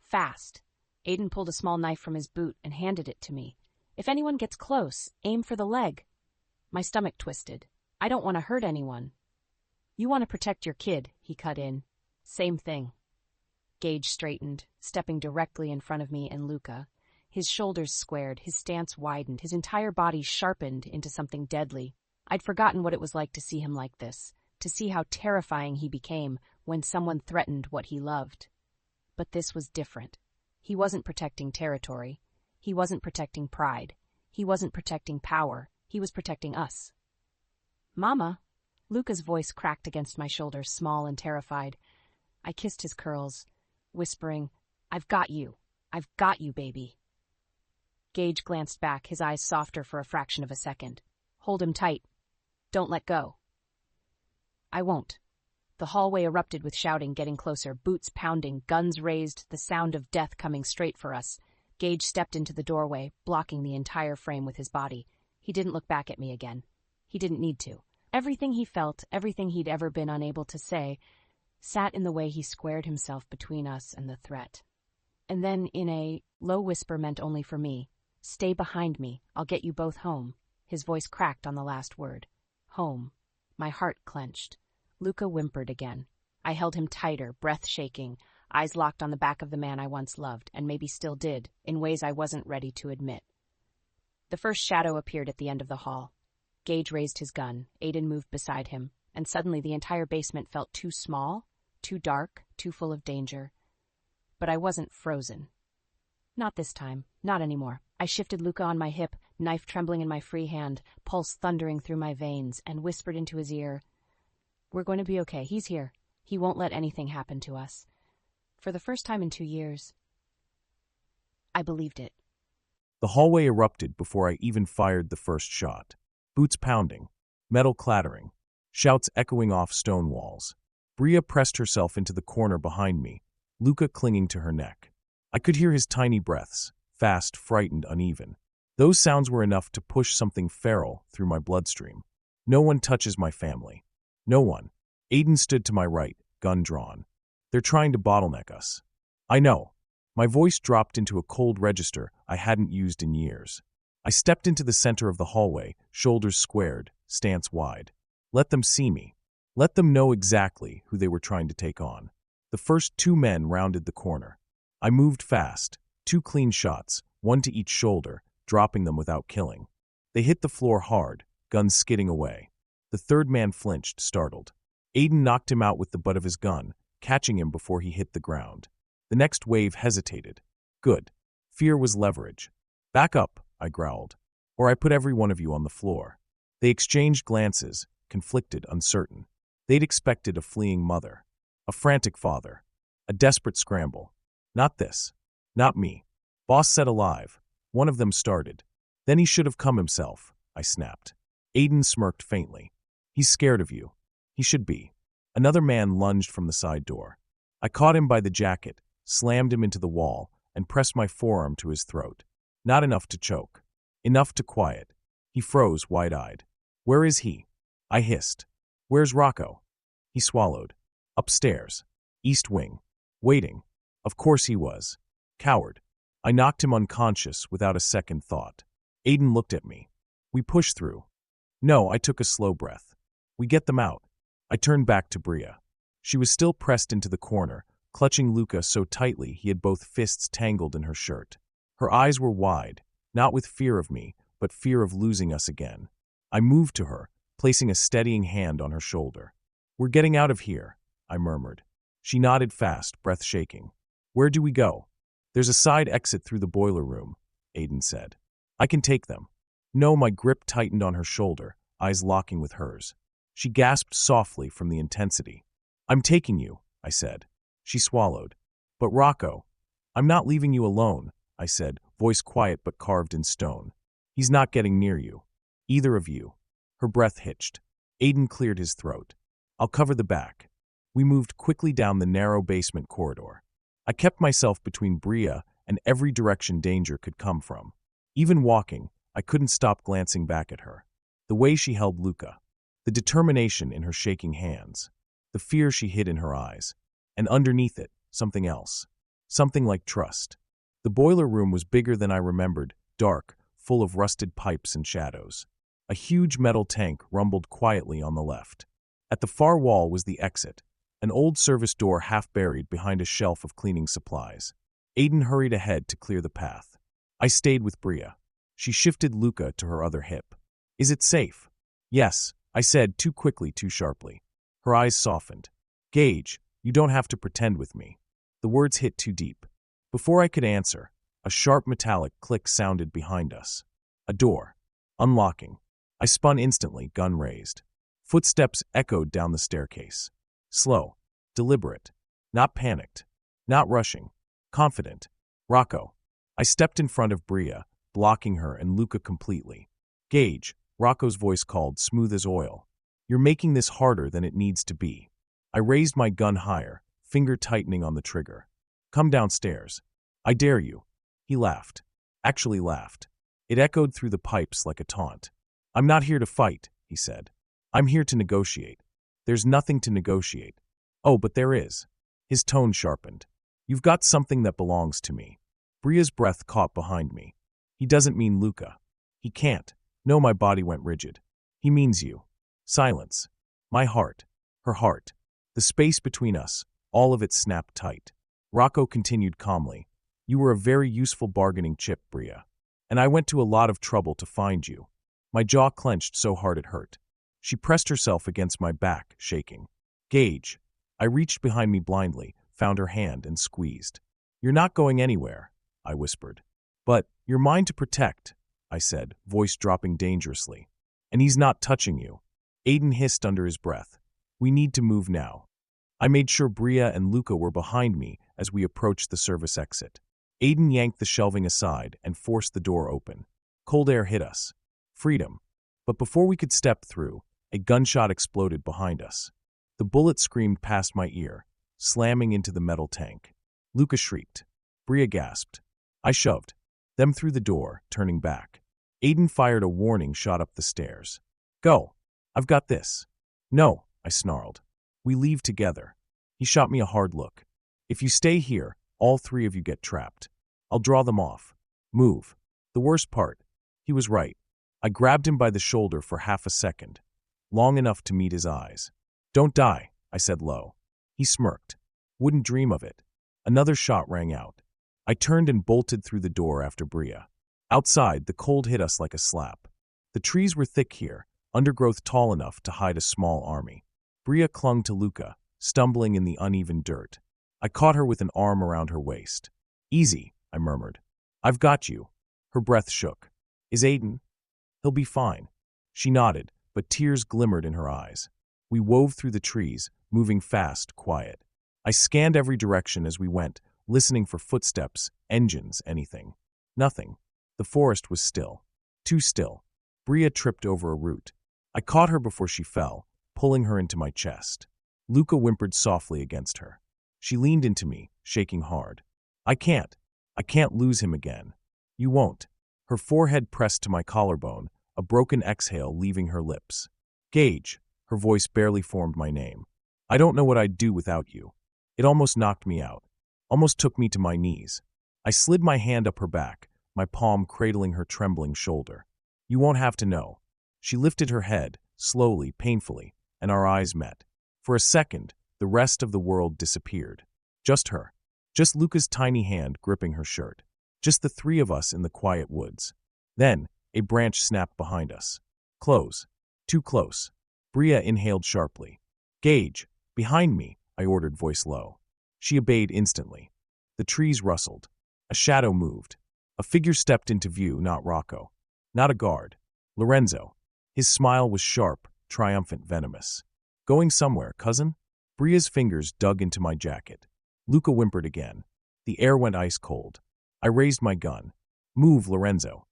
Fast. Aiden pulled a small knife from his boot and handed it to me. "If anyone gets close, aim for the leg." My stomach twisted. "I don't want to hurt anyone." "You want to protect your kid," he cut in. "Same thing." Gage straightened, stepping directly in front of me and Luca. His shoulders squared, his stance widened, his entire body sharpened into something deadly. I'd forgotten what it was like to see him like this, to see how terrifying he became when someone threatened what he loved. But this was different. He wasn't protecting territory. He wasn't protecting pride. He wasn't protecting power. He was protecting us. "Mama." Luca's voice cracked against my shoulder, small and terrified. I kissed his curls, whispering, "I've got you. I've got you, baby." Gage glanced back, his eyes softer for a fraction of a second. "Hold him tight. Don't let go." "I won't." The hallway erupted with shouting, getting closer, boots pounding, guns raised, the sound of death coming straight for us. Gage stepped into the doorway, blocking the entire frame with his body. He didn't look back at me again. He didn't need to. Everything he felt, everything he'd ever been unable to say, sat in the way he squared himself between us and the threat. And then, in a low whisper meant only for me, "Stay behind me. I'll get you both home." His voice cracked on the last word. Home. My heart clenched. Luca whimpered again. I held him tighter, breath shaking, eyes locked on the back of the man I once loved, and maybe still did, in ways I wasn't ready to admit. The first shadow appeared at the end of the hall. Gage raised his gun, Aiden moved beside him, and suddenly the entire basement felt too small, too dark, too full of danger. But I wasn't frozen. Not this time, not anymore. I shifted Luca on my hip, knife trembling in my free hand, pulse thundering through my veins, and whispered into his ear, "We're going to be okay. He's here. He won't let anything happen to us." For the first time in 2 years, I believed it. The hallway erupted before I even fired the first shot. Boots pounding, metal clattering, shouts echoing off stone walls. Bria pressed herself into the corner behind me, Luca clinging to her neck. I could hear his tiny breaths, fast, frightened, uneven. Those sounds were enough to push something feral through my bloodstream. No one touches my family. No one. Aiden stood to my right, gun drawn. They're trying to bottleneck us. I know. My voice dropped into a cold register I hadn't used in years. I stepped into the center of the hallway, shoulders squared, stance wide. Let them see me. Let them know exactly who they were trying to take on. The first 2 men rounded the corner. I moved fast, 2 clean shots, 1 to each shoulder, dropping them without killing. They hit the floor hard, guns skidding away. The 3rd man flinched, startled. Aiden knocked him out with the butt of his gun, catching him before he hit the ground. The next wave hesitated. Good. Fear was leverage. Back up, I growled, or I put every one of you on the floor. They exchanged glances, conflicted, uncertain. They'd expected a fleeing mother, a frantic father, a desperate scramble. Not this. Not me. Boss said alive. One of them started. Then he should have come himself, I snapped. Aiden smirked faintly. He's scared of you. He should be. Another man lunged from the side door. I caught him by the jacket, slammed him into the wall, and pressed my forearm to his throat. Not enough to choke. Enough to quiet. He froze, wide-eyed. Where is he? I hissed. Where's Rocco? He swallowed. Upstairs. East wing. Waiting. Of course he was. Coward. I knocked him unconscious without a second thought. Aiden looked at me. We pushed through. No, I took a slow breath. We get them out. I turned back to Bria. She was still pressed into the corner, clutching Luca so tightly he had both fists tangled in her shirt. Her eyes were wide, not with fear of me, but fear of losing us again. I moved to her, placing a steadying hand on her shoulder. We're getting out of here, I murmured. She nodded fast, breath shaking. Where do we go? There's a side exit through the boiler room, Aiden said. I can take them. No, my grip tightened on her shoulder, eyes locking with hers. She gasped softly from the intensity. I'm taking you, I said. She swallowed. But Rocco, I'm not leaving you alone, I said, voice quiet but carved in stone. He's not getting near you. Either of you. Her breath hitched. Aiden cleared his throat. I'll cover the back. We moved quickly down the narrow basement corridor. I kept myself between Bria and every direction danger could come from. Even walking, I couldn't stop glancing back at her. The way she held Luca. The determination in her shaking hands. The fear she hid in her eyes. And underneath it, something else. Something like trust. The boiler room was bigger than I remembered, dark, full of rusted pipes and shadows. A huge metal tank rumbled quietly on the left. At the far wall was the exit, an old service door half buried behind a shelf of cleaning supplies. Aiden hurried ahead to clear the path. I stayed with Bria. She shifted Luca to her other hip. Is it safe? Yes, I said, too quickly, too sharply. Her eyes softened. Gage, you don't have to pretend with me. The words hit too deep. Before I could answer, a sharp metallic click sounded behind us. A door. Unlocking. I spun instantly, gun raised. Footsteps echoed down the staircase. Slow. Deliberate. Not panicked. Not rushing. Confident. Rocco. I stepped in front of Bria, blocking her and Luca completely. Gage, Rocco's voice called, smooth as oil. You're making this harder than it needs to be. I raised my gun higher, finger tightening on the trigger. Come downstairs. I dare you. He laughed. Actually laughed. It echoed through the pipes like a taunt. I'm not here to fight, he said. I'm here to negotiate. There's nothing to negotiate. Oh, but there is. His tone sharpened. You've got something that belongs to me. Bria's breath caught behind me. He doesn't mean Luca. He can't. No, my body went rigid. He means you. Silence. My heart. Her heart. The space between us. All of it snapped tight. Rocco continued calmly. You were a very useful bargaining chip, Bria. And I went to a lot of trouble to find you. My jaw clenched so hard it hurt. She pressed herself against my back, shaking. Gage. I reached behind me blindly, found her hand, and squeezed. You're not going anywhere, I whispered. But you're mine to protect, I said, voice dropping dangerously. And he's not touching you. Aiden hissed under his breath. We need to move now. I made sure Bria and Luca were behind me as we approached the service exit. Aiden yanked the shelving aside and forced the door open. Cold air hit us. Freedom. But before we could step through, a gunshot exploded behind us. The bullet screamed past my ear, slamming into the metal tank. Luca shrieked. Bria gasped. I shoved them through the door, turning back. Aiden fired a warning shot up the stairs. Go. I've got this. No, I snarled. We leave together. He shot me a hard look. If you stay here, All three of you get trapped. I'll draw them off. Move. The worst part, he was right. I grabbed him by the shoulder for half a second, long enough to meet his eyes. Don't die, I said low. He smirked. Wouldn't dream of it. Another shot rang out. I turned and bolted through the door after Bria. Outside, the cold hit us like a slap. The trees were thick here, undergrowth tall enough to hide a small army. Bria clung to Luca, stumbling in the uneven dirt. I caught her with an arm around her waist. Easy, I murmured. I've got you. Her breath shook. Is Aiden? He'll be fine. She nodded, but tears glimmered in her eyes. We wove through the trees, moving fast, quiet. I scanned every direction as we went, listening for footsteps, engines, anything. Nothing. The forest was still. Too still. Bria tripped over a root. I caught her before she fell, pulling her into my chest. Luca whimpered softly against her. She leaned into me, shaking hard. I can't lose him again. You won't. Her forehead pressed to my collarbone, a broken exhale leaving her lips. Gage, her voice barely formed my name. I don't know what I'd do without you. It almost knocked me out. Almost took me to my knees. I slid my hand up her back, my palm cradling her trembling shoulder. You won't have to know. She lifted her head, slowly, painfully, and our eyes met. For a second, the rest of the world disappeared. Just her. Just Luca's tiny hand gripping her shirt. Just the three of us in the quiet woods. Then, a branch snapped behind us. Close. Too close. Bria inhaled sharply. Gage, behind me, I ordered, voice low. She obeyed instantly. The trees rustled. A shadow moved. A figure stepped into view, not Rocco. Not a guard. Lorenzo. His smile was sharp, triumphant, venomous. Going somewhere, cousin? Bria's fingers dug into my jacket. Luca whimpered again. The air went ice cold. I raised my gun. Move, Lorenzo.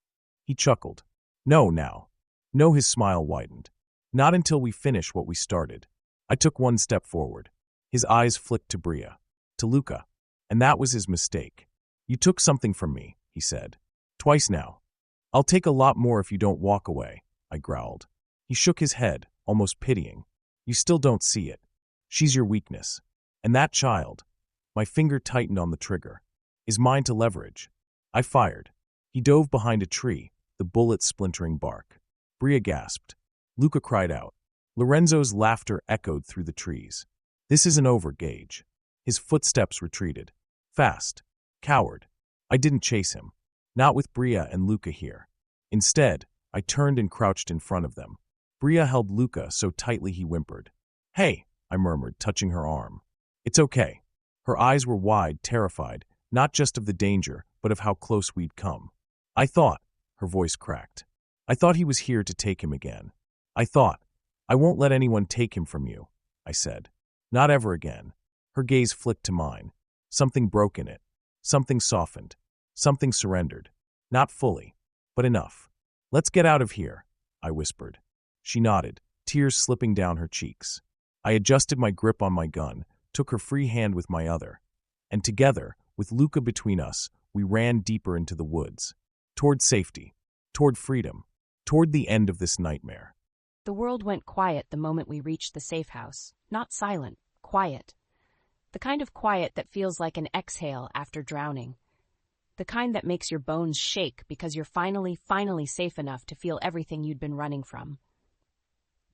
He chuckled. No, now. No, his smile widened. Not until we finish what we started. I took one step forward. His eyes flicked to Bria. To Luca. And that was his mistake. You took something from me, he said. Twice now. I'll take a lot more if you don't walk away, I growled. He shook his head, almost pitying. You still don't see it. She's your weakness. And that child, my finger tightened on the trigger, is mine to leverage. I fired. He dove behind a tree, the bullet splintering bark. Bria gasped. Luca cried out. Lorenzo's laughter echoed through the trees. This isn't over, Gage. His footsteps retreated. Fast. Coward. I didn't chase him. Not with Bria and Luca here. Instead, I turned and crouched in front of them. Bria held Luca so tightly he whimpered. Hey, I murmured, touching her arm. It's okay. Her eyes were wide, terrified, not just of the danger, but of how close we'd come. I thought, her voice cracked. I thought he was here to take him again. I won't let anyone take him from you, I said. Not ever again. Her gaze flicked to mine. Something broke in it. Something softened. Something surrendered. Not fully, but enough. Let's get out of here, I whispered. She nodded, tears slipping down her cheeks. I adjusted my grip on my gun, took her free hand with my other, and together, with Luca between us, we ran deeper into the woods. Toward safety. Toward freedom. Toward the end of this nightmare. The world went quiet the moment we reached the safe house. Not silent, quiet. The kind of quiet that feels like an exhale after drowning. The kind that makes your bones shake because you're finally safe enough to feel everything you'd been running from.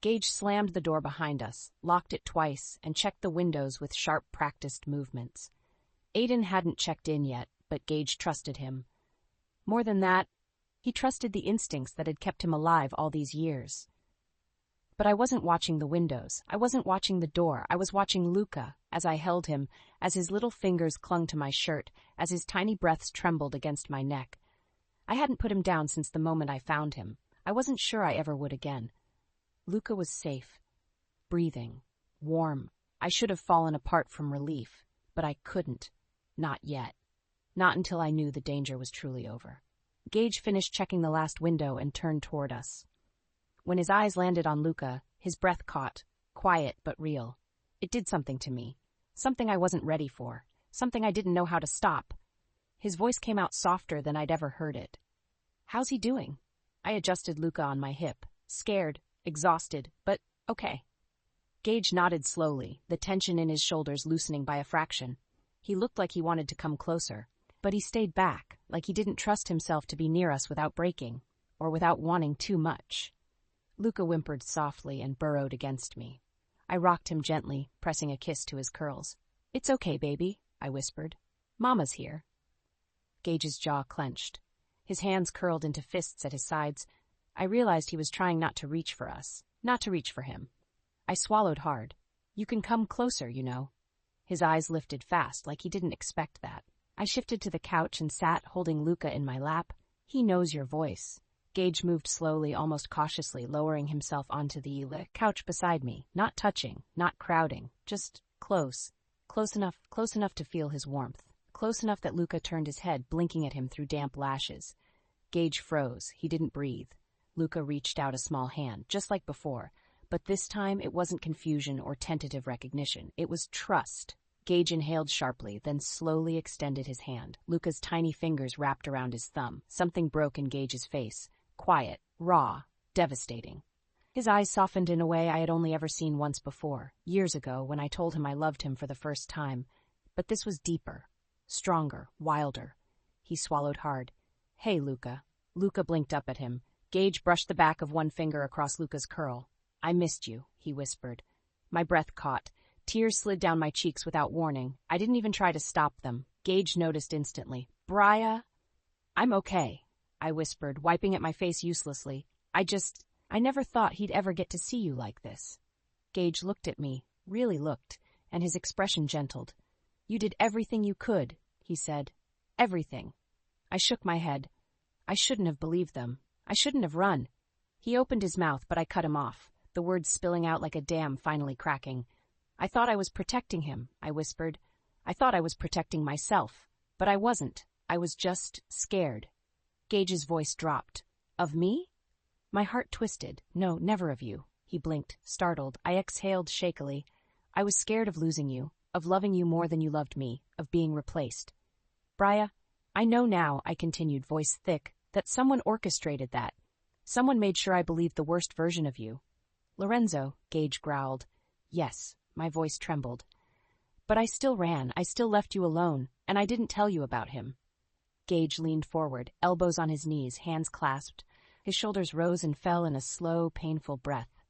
Gage slammed the door behind us, locked it twice, and checked the windows with sharp, practiced movements. Aiden hadn't checked in yet, but Gage trusted him. More than that, he trusted the instincts that had kept him alive all these years. But I wasn't watching the windows. I wasn't watching the door. I was watching Luca, as I held him, as his little fingers clung to my shirt, as his tiny breaths trembled against my neck. I hadn't put him down since the moment I found him. I wasn't sure I ever would again. Luca was safe, breathing, warm. I should have fallen apart from relief, but I couldn't. Not yet. Not until I knew the danger was truly over. Gage finished checking the last window and turned toward us. When his eyes landed on Luca, his breath caught, quiet but real. It did something to me. Something I wasn't ready for. Something I didn't know how to stop. His voice came out softer than I'd ever heard it. How's he doing? I adjusted Luca on my hip. Scared, exhausted, but okay. Gage nodded slowly, the tension in his shoulders loosening by a fraction. He looked like he wanted to come closer, but he stayed back, like he didn't trust himself to be near us without breaking, or without wanting too much. Luca whimpered softly and burrowed against me. I rocked him gently, pressing a kiss to his curls. "It's okay, baby," I whispered. "Mama's here." Gage's jaw clenched. His hands curled into fists at his sides. I realized he was trying not to reach for us, not to reach for him. I swallowed hard. "You can come closer, you know." His eyes lifted fast, like he didn't expect that. I shifted to the couch and sat, holding Luca in my lap. "He knows your voice." Gage moved slowly, almost cautiously, lowering himself onto the couch beside me, not touching, not crowding, just close enough to feel his warmth, close enough that Luca turned his head, blinking at him through damp lashes. Gage froze. He didn't breathe. Luca reached out a small hand, just like before, but this time it wasn't confusion or tentative recognition. It was trust. Gage inhaled sharply, then slowly extended his hand. Luca's tiny fingers wrapped around his thumb. Something broke in Gage's face. Quiet, raw, devastating. His eyes softened in a way I had only ever seen once before, years ago when I told him I loved him for the first time. But this was deeper, stronger, wilder. He swallowed hard. "Hey, Luca." Luca blinked up at him. Gage brushed the back of one finger across Luca's curl. "I missed you," he whispered. My breath caught. Tears slid down my cheeks without warning. I didn't even try to stop them. Gage noticed instantly. "Bria?" "I'm okay," I whispered, wiping at my face uselessly. I never thought he'd ever get to see you like this." Gage looked at me, really looked, and his expression gentled. "You did everything you could," he said. "Everything." I shook my head. I shouldn't have believed them. I shouldn't have run. He opened his mouth, but I cut him off, the words spilling out like a dam finally cracking. "I thought I was protecting him," I whispered. "I thought I was protecting myself. But I wasn't. I was just scared." Gage's voice dropped. "Of me?" My heart twisted. "No, never of you." He blinked, startled. I exhaled shakily. "I was scared of losing you, of loving you more than you loved me, of being replaced." "Bria, I know now," I continued, voice thick, "that someone orchestrated that. Someone made sure I believed the worst version of you." "Lorenzo," Gage growled. "Yes." My voice trembled. "But I still ran. I still left you alone, and I didn't tell you about him." Gage leaned forward, elbows on his knees, hands clasped. His shoulders rose and fell in a slow, painful breath.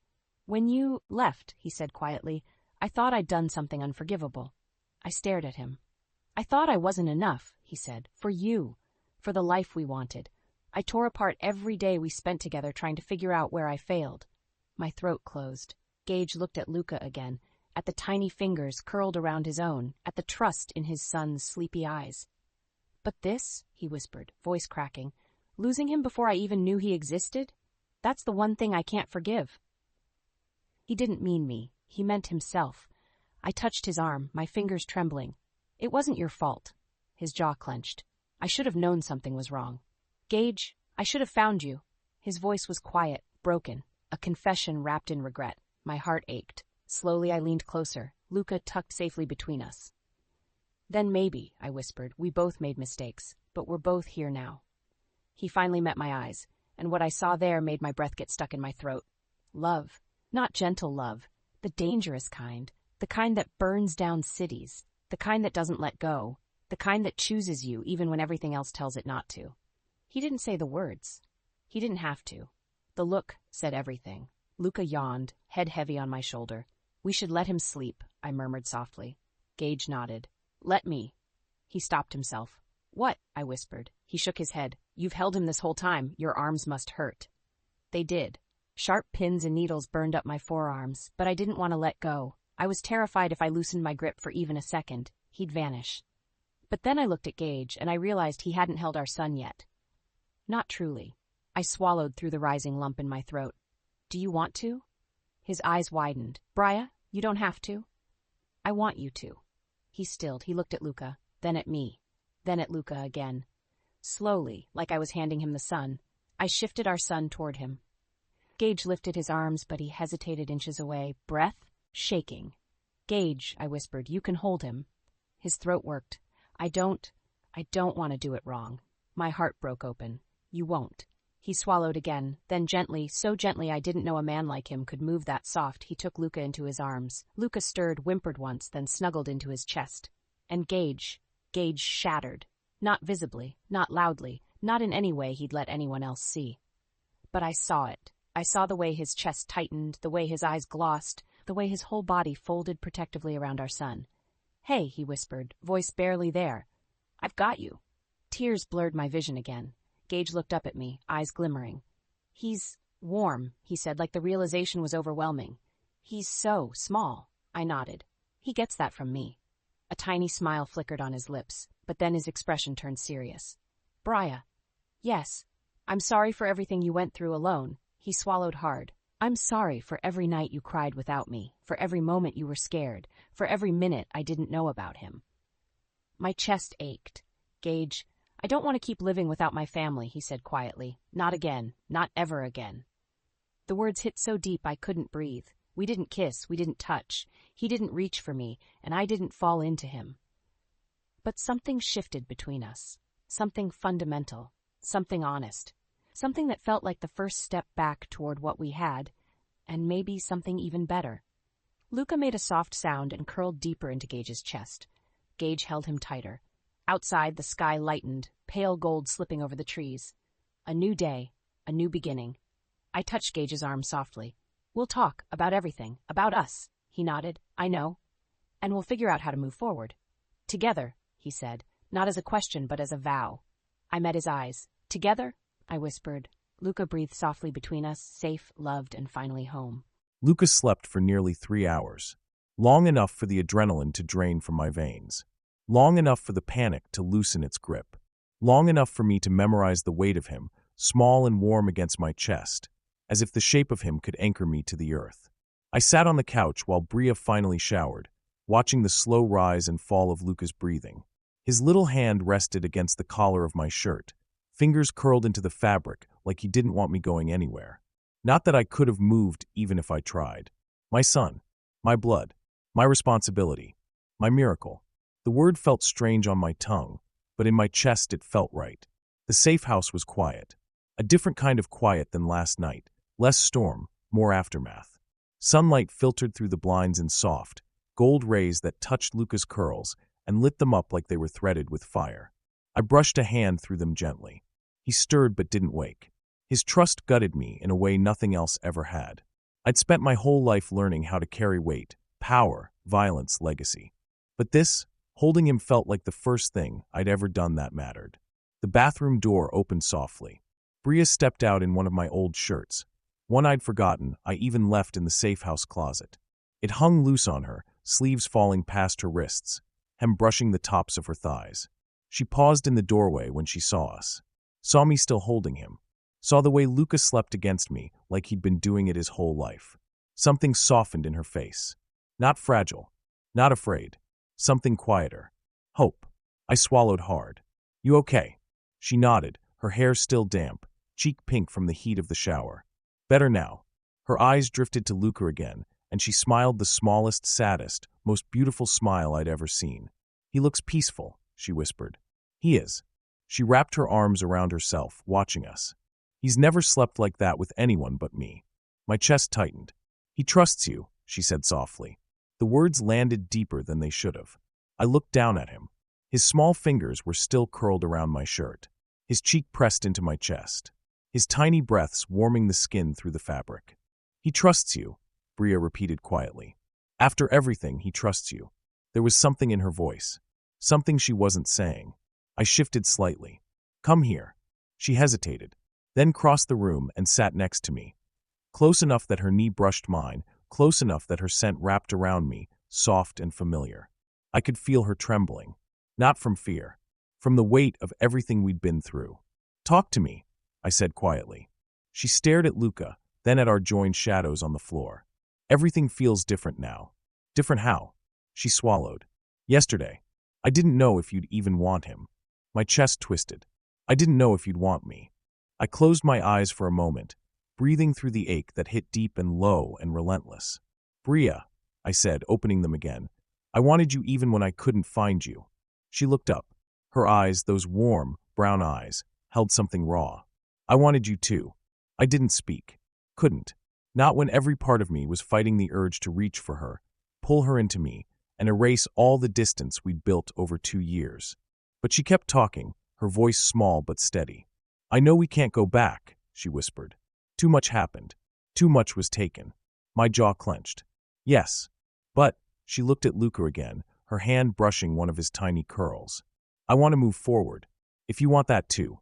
"When you left," he said quietly, "I thought I'd done something unforgivable." I stared at him. "I thought I wasn't enough," he said, "for you, for the life we wanted. I tore apart every day we spent together trying to figure out where I failed." My throat closed. Gage looked at Luca again, at the tiny fingers curled around his own, at the trust in his son's sleepy eyes. "But this," he whispered, voice cracking, "losing him before I even knew he existed? That's the one thing I can't forgive." He didn't mean me. He meant himself. I touched his arm, my fingers trembling. "It wasn't your fault." His jaw clenched. "I should have known something was wrong. Gage, I should have found you." His voice was quiet, broken, a confession wrapped in regret. My heart ached. Slowly I leaned closer, Luca tucked safely between us. "Then maybe," I whispered, "we both made mistakes, but we're both here now." He finally met my eyes, and what I saw there made my breath get stuck in my throat. Love. Not gentle love. The dangerous kind. The kind that burns down cities. The kind that doesn't let go. The kind that chooses you even when everything else tells it not to. He didn't say the words. He didn't have to. The look said everything. Luca yawned, head heavy on my shoulder. "We should let him sleep," I murmured softly. Gage nodded. "Let me." He stopped himself. "What?" I whispered. He shook his head. "You've held him this whole time. Your arms must hurt." They did. Sharp pins and needles burned up my forearms, but I didn't want to let go. I was terrified if I loosened my grip for even a second, he'd vanish. But then I looked at Gage, and I realized he hadn't held our son yet. Not truly. I swallowed through the rising lump in my throat. "Do you want to?" His eyes widened. "Bria, you don't have to." "I want you to." He stilled. He looked at Luca, then at me, then at Luca again. Slowly, like I was handing him the sun, I shifted our son toward him. Gage lifted his arms, but he hesitated inches away, breath shaking. "Gage," I whispered, "you can hold him." His throat worked. I don't want to do it wrong." My heart broke open. "You won't." He swallowed again, then gently, so gently I didn't know a man like him could move that soft, he took Luca into his arms. Luca stirred, whimpered once, then snuggled into his chest. And Gage shattered. Not visibly, not loudly, not in any way he'd let anyone else see. But I saw it. I saw the way his chest tightened, the way his eyes glossed, the way his whole body folded protectively around our son. "Hey," he whispered, voice barely there. "I've got you." Tears blurred my vision again. Gage looked up at me, eyes glimmering. "He's warm," he said, like the realization was overwhelming. "He's so small." I nodded. "He gets that from me." A tiny smile flickered on his lips, but then his expression turned serious. "Bria." "Yes. I'm sorry for everything you went through alone." He swallowed hard. "I'm sorry for every night you cried without me, for every moment you were scared, for every minute I didn't know about him." My chest ached. "Gage, I don't want to keep living without my family," he said quietly. "Not again. Not ever again." The words hit so deep I couldn't breathe. We didn't kiss, we didn't touch. He didn't reach for me, and I didn't fall into him. But something shifted between us. Something fundamental. Something honest. Something that felt like the first step back toward what we had, and maybe something even better. Luca made a soft sound and curled deeper into Gage's chest. Gage held him tighter. Outside, the sky lightened, pale gold slipping over the trees. A new day, a new beginning. I touched Gage's arm softly. "We'll talk about everything, about us." He nodded. "I know. And we'll figure out how to move forward. Together," he said, not as a question but as a vow. I met his eyes. "Together?" I whispered. Luca breathed softly between us, safe, loved, and finally home. Luca slept for nearly 3 hours. Long enough for the adrenaline to drain from my veins. Long enough for the panic to loosen its grip. Long enough for me to memorize the weight of him, small and warm against my chest, as if the shape of him could anchor me to the earth. I sat on the couch while Bria finally showered, watching the slow rise and fall of Luca's breathing. His little hand rested against the collar of my shirt, fingers curled into the fabric like he didn't want me going anywhere. Not that I could have moved even if I tried. My son, my blood, my responsibility, my miracle. The word felt strange on my tongue, but in my chest it felt right. The safe house was quiet. A different kind of quiet than last night. Less storm, more aftermath. Sunlight filtered through the blinds in soft, gold rays that touched Luca's curls and lit them up like they were threaded with fire. I brushed a hand through them gently. He stirred but didn't wake. His trust gutted me in a way nothing else ever had. I'd spent my whole life learning how to carry weight, power, violence, legacy. But this, holding him, felt like the first thing I'd ever done that mattered. The bathroom door opened softly. Bria stepped out in one of my old shirts, one I'd forgotten I even left in the safe house closet. It hung loose on her, sleeves falling past her wrists, hem brushing the tops of her thighs. She paused in the doorway when she saw us, saw me still holding him, saw the way Luca slept against me like he'd been doing it his whole life. Something softened in her face. Not fragile, not afraid, something quieter. Hope. I swallowed hard. "You okay?" She nodded, her hair still damp, cheek pink from the heat of the shower. "Better now." Her eyes drifted to Luca again, and she smiled the smallest, saddest, most beautiful smile I'd ever seen. "He looks peaceful," she whispered. "He is." She wrapped her arms around herself, watching us. "He's never slept like that with anyone but me." My chest tightened. "He trusts you," she said softly. The words landed deeper than they should have. I looked down at him. His small fingers were still curled around my shirt. His cheek pressed into my chest. His tiny breaths warming the skin through the fabric. "He trusts you," Bria repeated quietly. "After everything, he trusts you." There was something in her voice. Something she wasn't saying. I shifted slightly. "Come here." She hesitated, then crossed the room and sat next to me. Close enough that her knee brushed mine, close enough that her scent wrapped around me, soft and familiar. I could feel her trembling. Not from fear. From the weight of everything we'd been through. "Talk to me," I said quietly. She stared at Luca, then at our joined shadows on the floor. "Everything feels different now." "Different how?" She swallowed. "Yesterday. I didn't know if you'd even want him." My chest twisted. "I didn't know if you'd want me." I closed my eyes for a moment, breathing through the ache that hit deep and low and relentless. "Bria," I said, opening them again. "I wanted you even when I couldn't find you." She looked up. Her eyes, those warm, brown eyes, held something raw. "I wanted you too." I didn't speak. Couldn't. Not when every part of me was fighting the urge to reach for her, pull her into me, and erase all the distance we'd built over 2 years. But she kept talking, her voice small but steady. "I know we can't go back," she whispered. "Too much happened. Too much was taken." My jaw clenched. "Yes. But," she looked at Luca again, her hand brushing one of his tiny curls. "I want to move forward. If you want that too."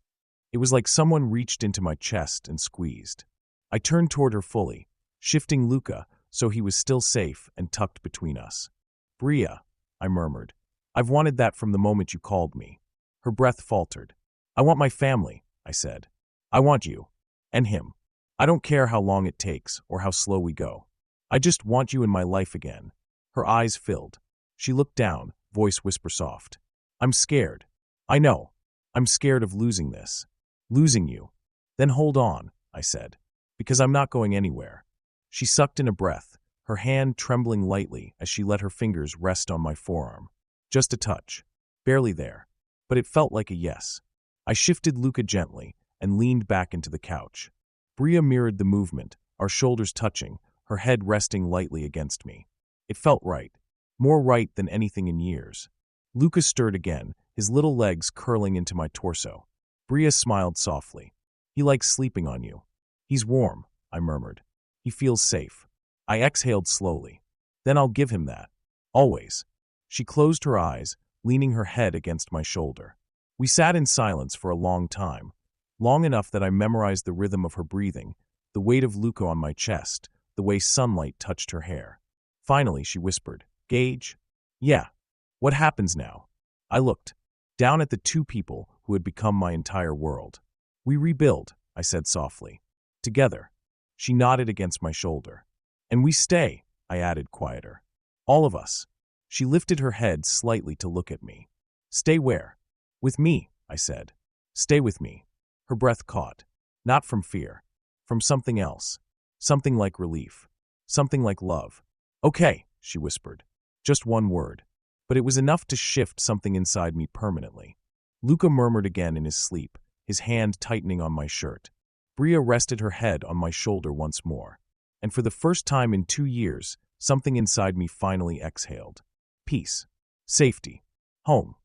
It was like someone reached into my chest and squeezed. I turned toward her fully, shifting Luca so he was still safe and tucked between us. "Bria," I murmured. "I've wanted that from the moment you called me." Her breath faltered. "I want my family," I said. "I want you. And him. I don't care how long it takes or how slow we go. I just want you in my life again." Her eyes filled. She looked down, voice whisper soft. "I'm scared. I know. I'm scared of losing this. Losing you." "Then hold on," I said, "because I'm not going anywhere." She sucked in a breath, her hand trembling lightly as she let her fingers rest on my forearm. Just a touch. Barely there. But it felt like a yes. I shifted Luca gently and leaned back into the couch. Bria mirrored the movement, our shoulders touching, her head resting lightly against me. It felt right. More right than anything in years. Luca stirred again, his little legs curling into my torso. Bria smiled softly. "He likes sleeping on you." "He's warm," I murmured. "He feels safe." I exhaled slowly. "Then I'll give him that. Always." She closed her eyes, leaning her head against my shoulder. We sat in silence for a long time, long enough that I memorized the rhythm of her breathing, the weight of Luca on my chest, the way sunlight touched her hair. Finally, she whispered, "Gage?" "Yeah. What happens now?" I looked, down at the two people who had become my entire world. "We rebuild," I said softly. "Together." She nodded against my shoulder. "And we stay," I added quieter. "All of us." She lifted her head slightly to look at me. "Stay where?" "With me," I said. "Stay with me." Her breath caught. Not from fear. From something else. Something like relief. Something like love. "Okay," she whispered. Just one word. But it was enough to shift something inside me permanently. Luca murmured again in his sleep, his hand tightening on my shirt. Bria rested her head on my shoulder once more. And for the first time in 2 years, something inside me finally exhaled. Peace. Safety. Home.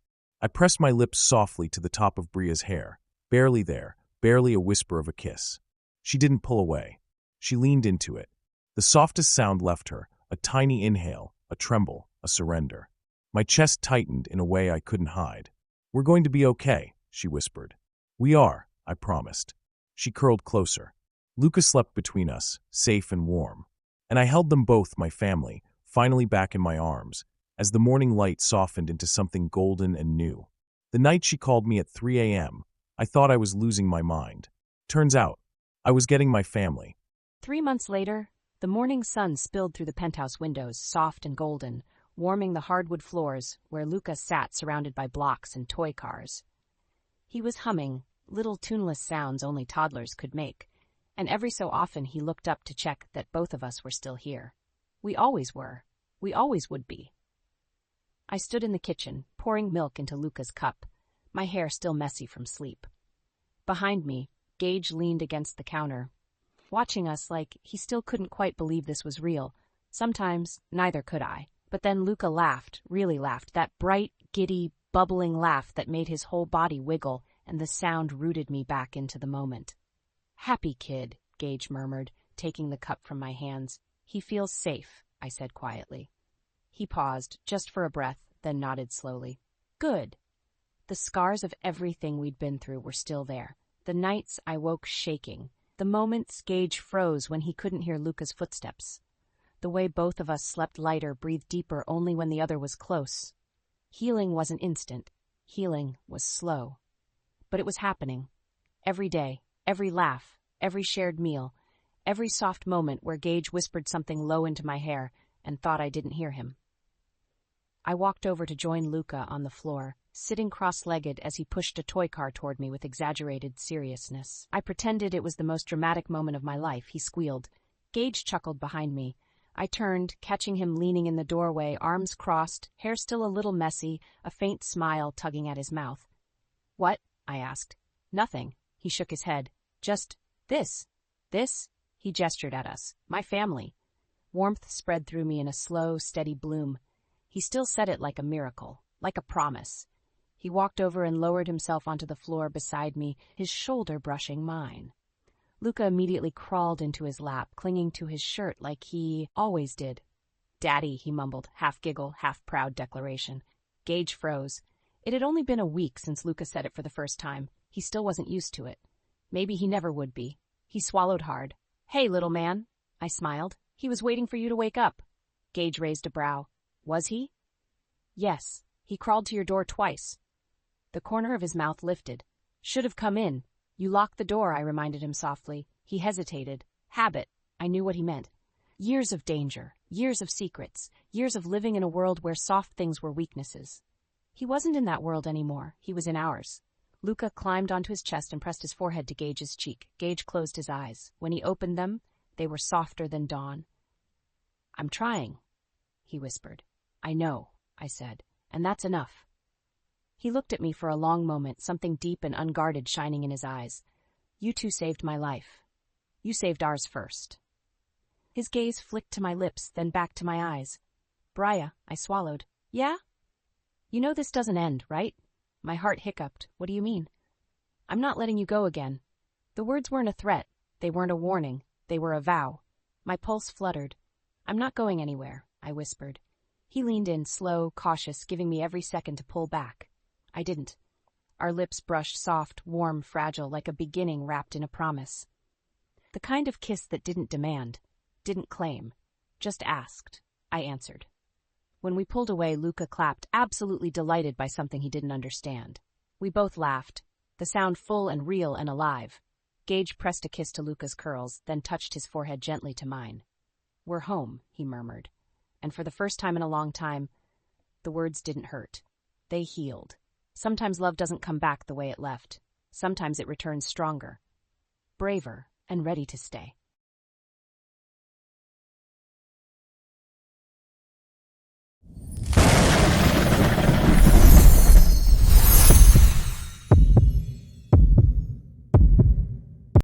I pressed my lips softly to the top of Bria's hair. Barely there, barely a whisper of a kiss. She didn't pull away. She leaned into it. The softest sound left her, a tiny inhale, a tremble, a surrender. My chest tightened in a way I couldn't hide. "We're going to be okay," she whispered. "We are," I promised. She curled closer. Luca slept between us, safe and warm. And I held them both, my family, finally back in my arms, as the morning light softened into something golden and new. The night she called me at 3 a.m., I thought I was losing my mind. Turns out, I was getting my family. 3 months later, the morning sun spilled through the penthouse windows, soft and golden, warming the hardwood floors where Luca sat surrounded by blocks and toy cars. He was humming, little tuneless sounds only toddlers could make, and every so often he looked up to check that both of us were still here. We always were. We always would be. I stood in the kitchen, pouring milk into Luca's cup, my hair still messy from sleep. Behind me, Gage leaned against the counter, watching us like he still couldn't quite believe this was real. Sometimes, neither could I. But then Luca laughed, really laughed, that bright, giddy, bubbling laugh that made his whole body wiggle, and the sound rooted me back into the moment. "Happy kid," Gage murmured, taking the cup from my hands. "He feels safe," I said quietly. He paused, just for a breath, then nodded slowly. "Good." The scars of everything we'd been through were still there. The nights I woke shaking. The moments Gage froze when he couldn't hear Luca's footsteps. The way both of us slept lighter, breathed deeper only when the other was close. Healing wasn't instant. Healing was slow. But it was happening. Every day, every laugh, every shared meal, every soft moment where Gage whispered something low into my hair and thought I didn't hear him. I walked over to join Luca on the floor, sitting cross-legged as he pushed a toy car toward me with exaggerated seriousness. I pretended it was the most dramatic moment of my life. He squealed. Gage chuckled behind me. I turned, catching him leaning in the doorway, arms crossed, hair still a little messy, a faint smile tugging at his mouth. "What?" I asked. "Nothing." He shook his head. "Just this." "This?" He gestured at us. "My family." Warmth spread through me in a slow, steady bloom. He still said it like a miracle, like a promise. He walked over and lowered himself onto the floor beside me, his shoulder brushing mine. Luca immediately crawled into his lap, clinging to his shirt like he always did. "Daddy," he mumbled, half giggle, half proud declaration. Gage froze. It had only been a week since Luca said it for the first time. He still wasn't used to it. Maybe he never would be. He swallowed hard. "Hey, little man," I smiled. "He was waiting for you to wake up." Gage raised a brow. "Was he?" "Yes. He crawled to your door twice." The corner of his mouth lifted. "Should have come in. You locked the door," I reminded him softly. He hesitated. Habit. I knew what he meant. Years of danger, years of secrets, years of living in a world where soft things were weaknesses. He wasn't in that world anymore. He was in ours. Luca climbed onto his chest and pressed his forehead to Gage's cheek. Gage closed his eyes. When he opened them, they were softer than dawn. "I'm trying," he whispered. "I know," I said, "and that's enough." He looked at me for a long moment, something deep and unguarded shining in his eyes. "You two saved my life. You saved ours first." His gaze flicked to my lips, then back to my eyes. "Bria," I swallowed. "Yeah? You know this doesn't end, right?" My heart hiccuped. "What do you mean?" "I'm not letting you go again." The words weren't a threat. They weren't a warning. They were a vow. My pulse fluttered. "I'm not going anywhere," I whispered. He leaned in, slow, cautious, giving me every second to pull back. I didn't. Our lips brushed soft, warm, fragile, like a beginning wrapped in a promise. The kind of kiss that didn't demand, didn't claim, just asked. I answered. When we pulled away, Luca clapped, absolutely delighted by something he didn't understand. We both laughed, the sound full and real and alive. Gage pressed a kiss to Luca's curls, then touched his forehead gently to mine. "We're home," he murmured. And for the first time in a long time, the words didn't hurt. They healed. Sometimes love doesn't come back the way it left. Sometimes it returns stronger, braver, and ready to stay.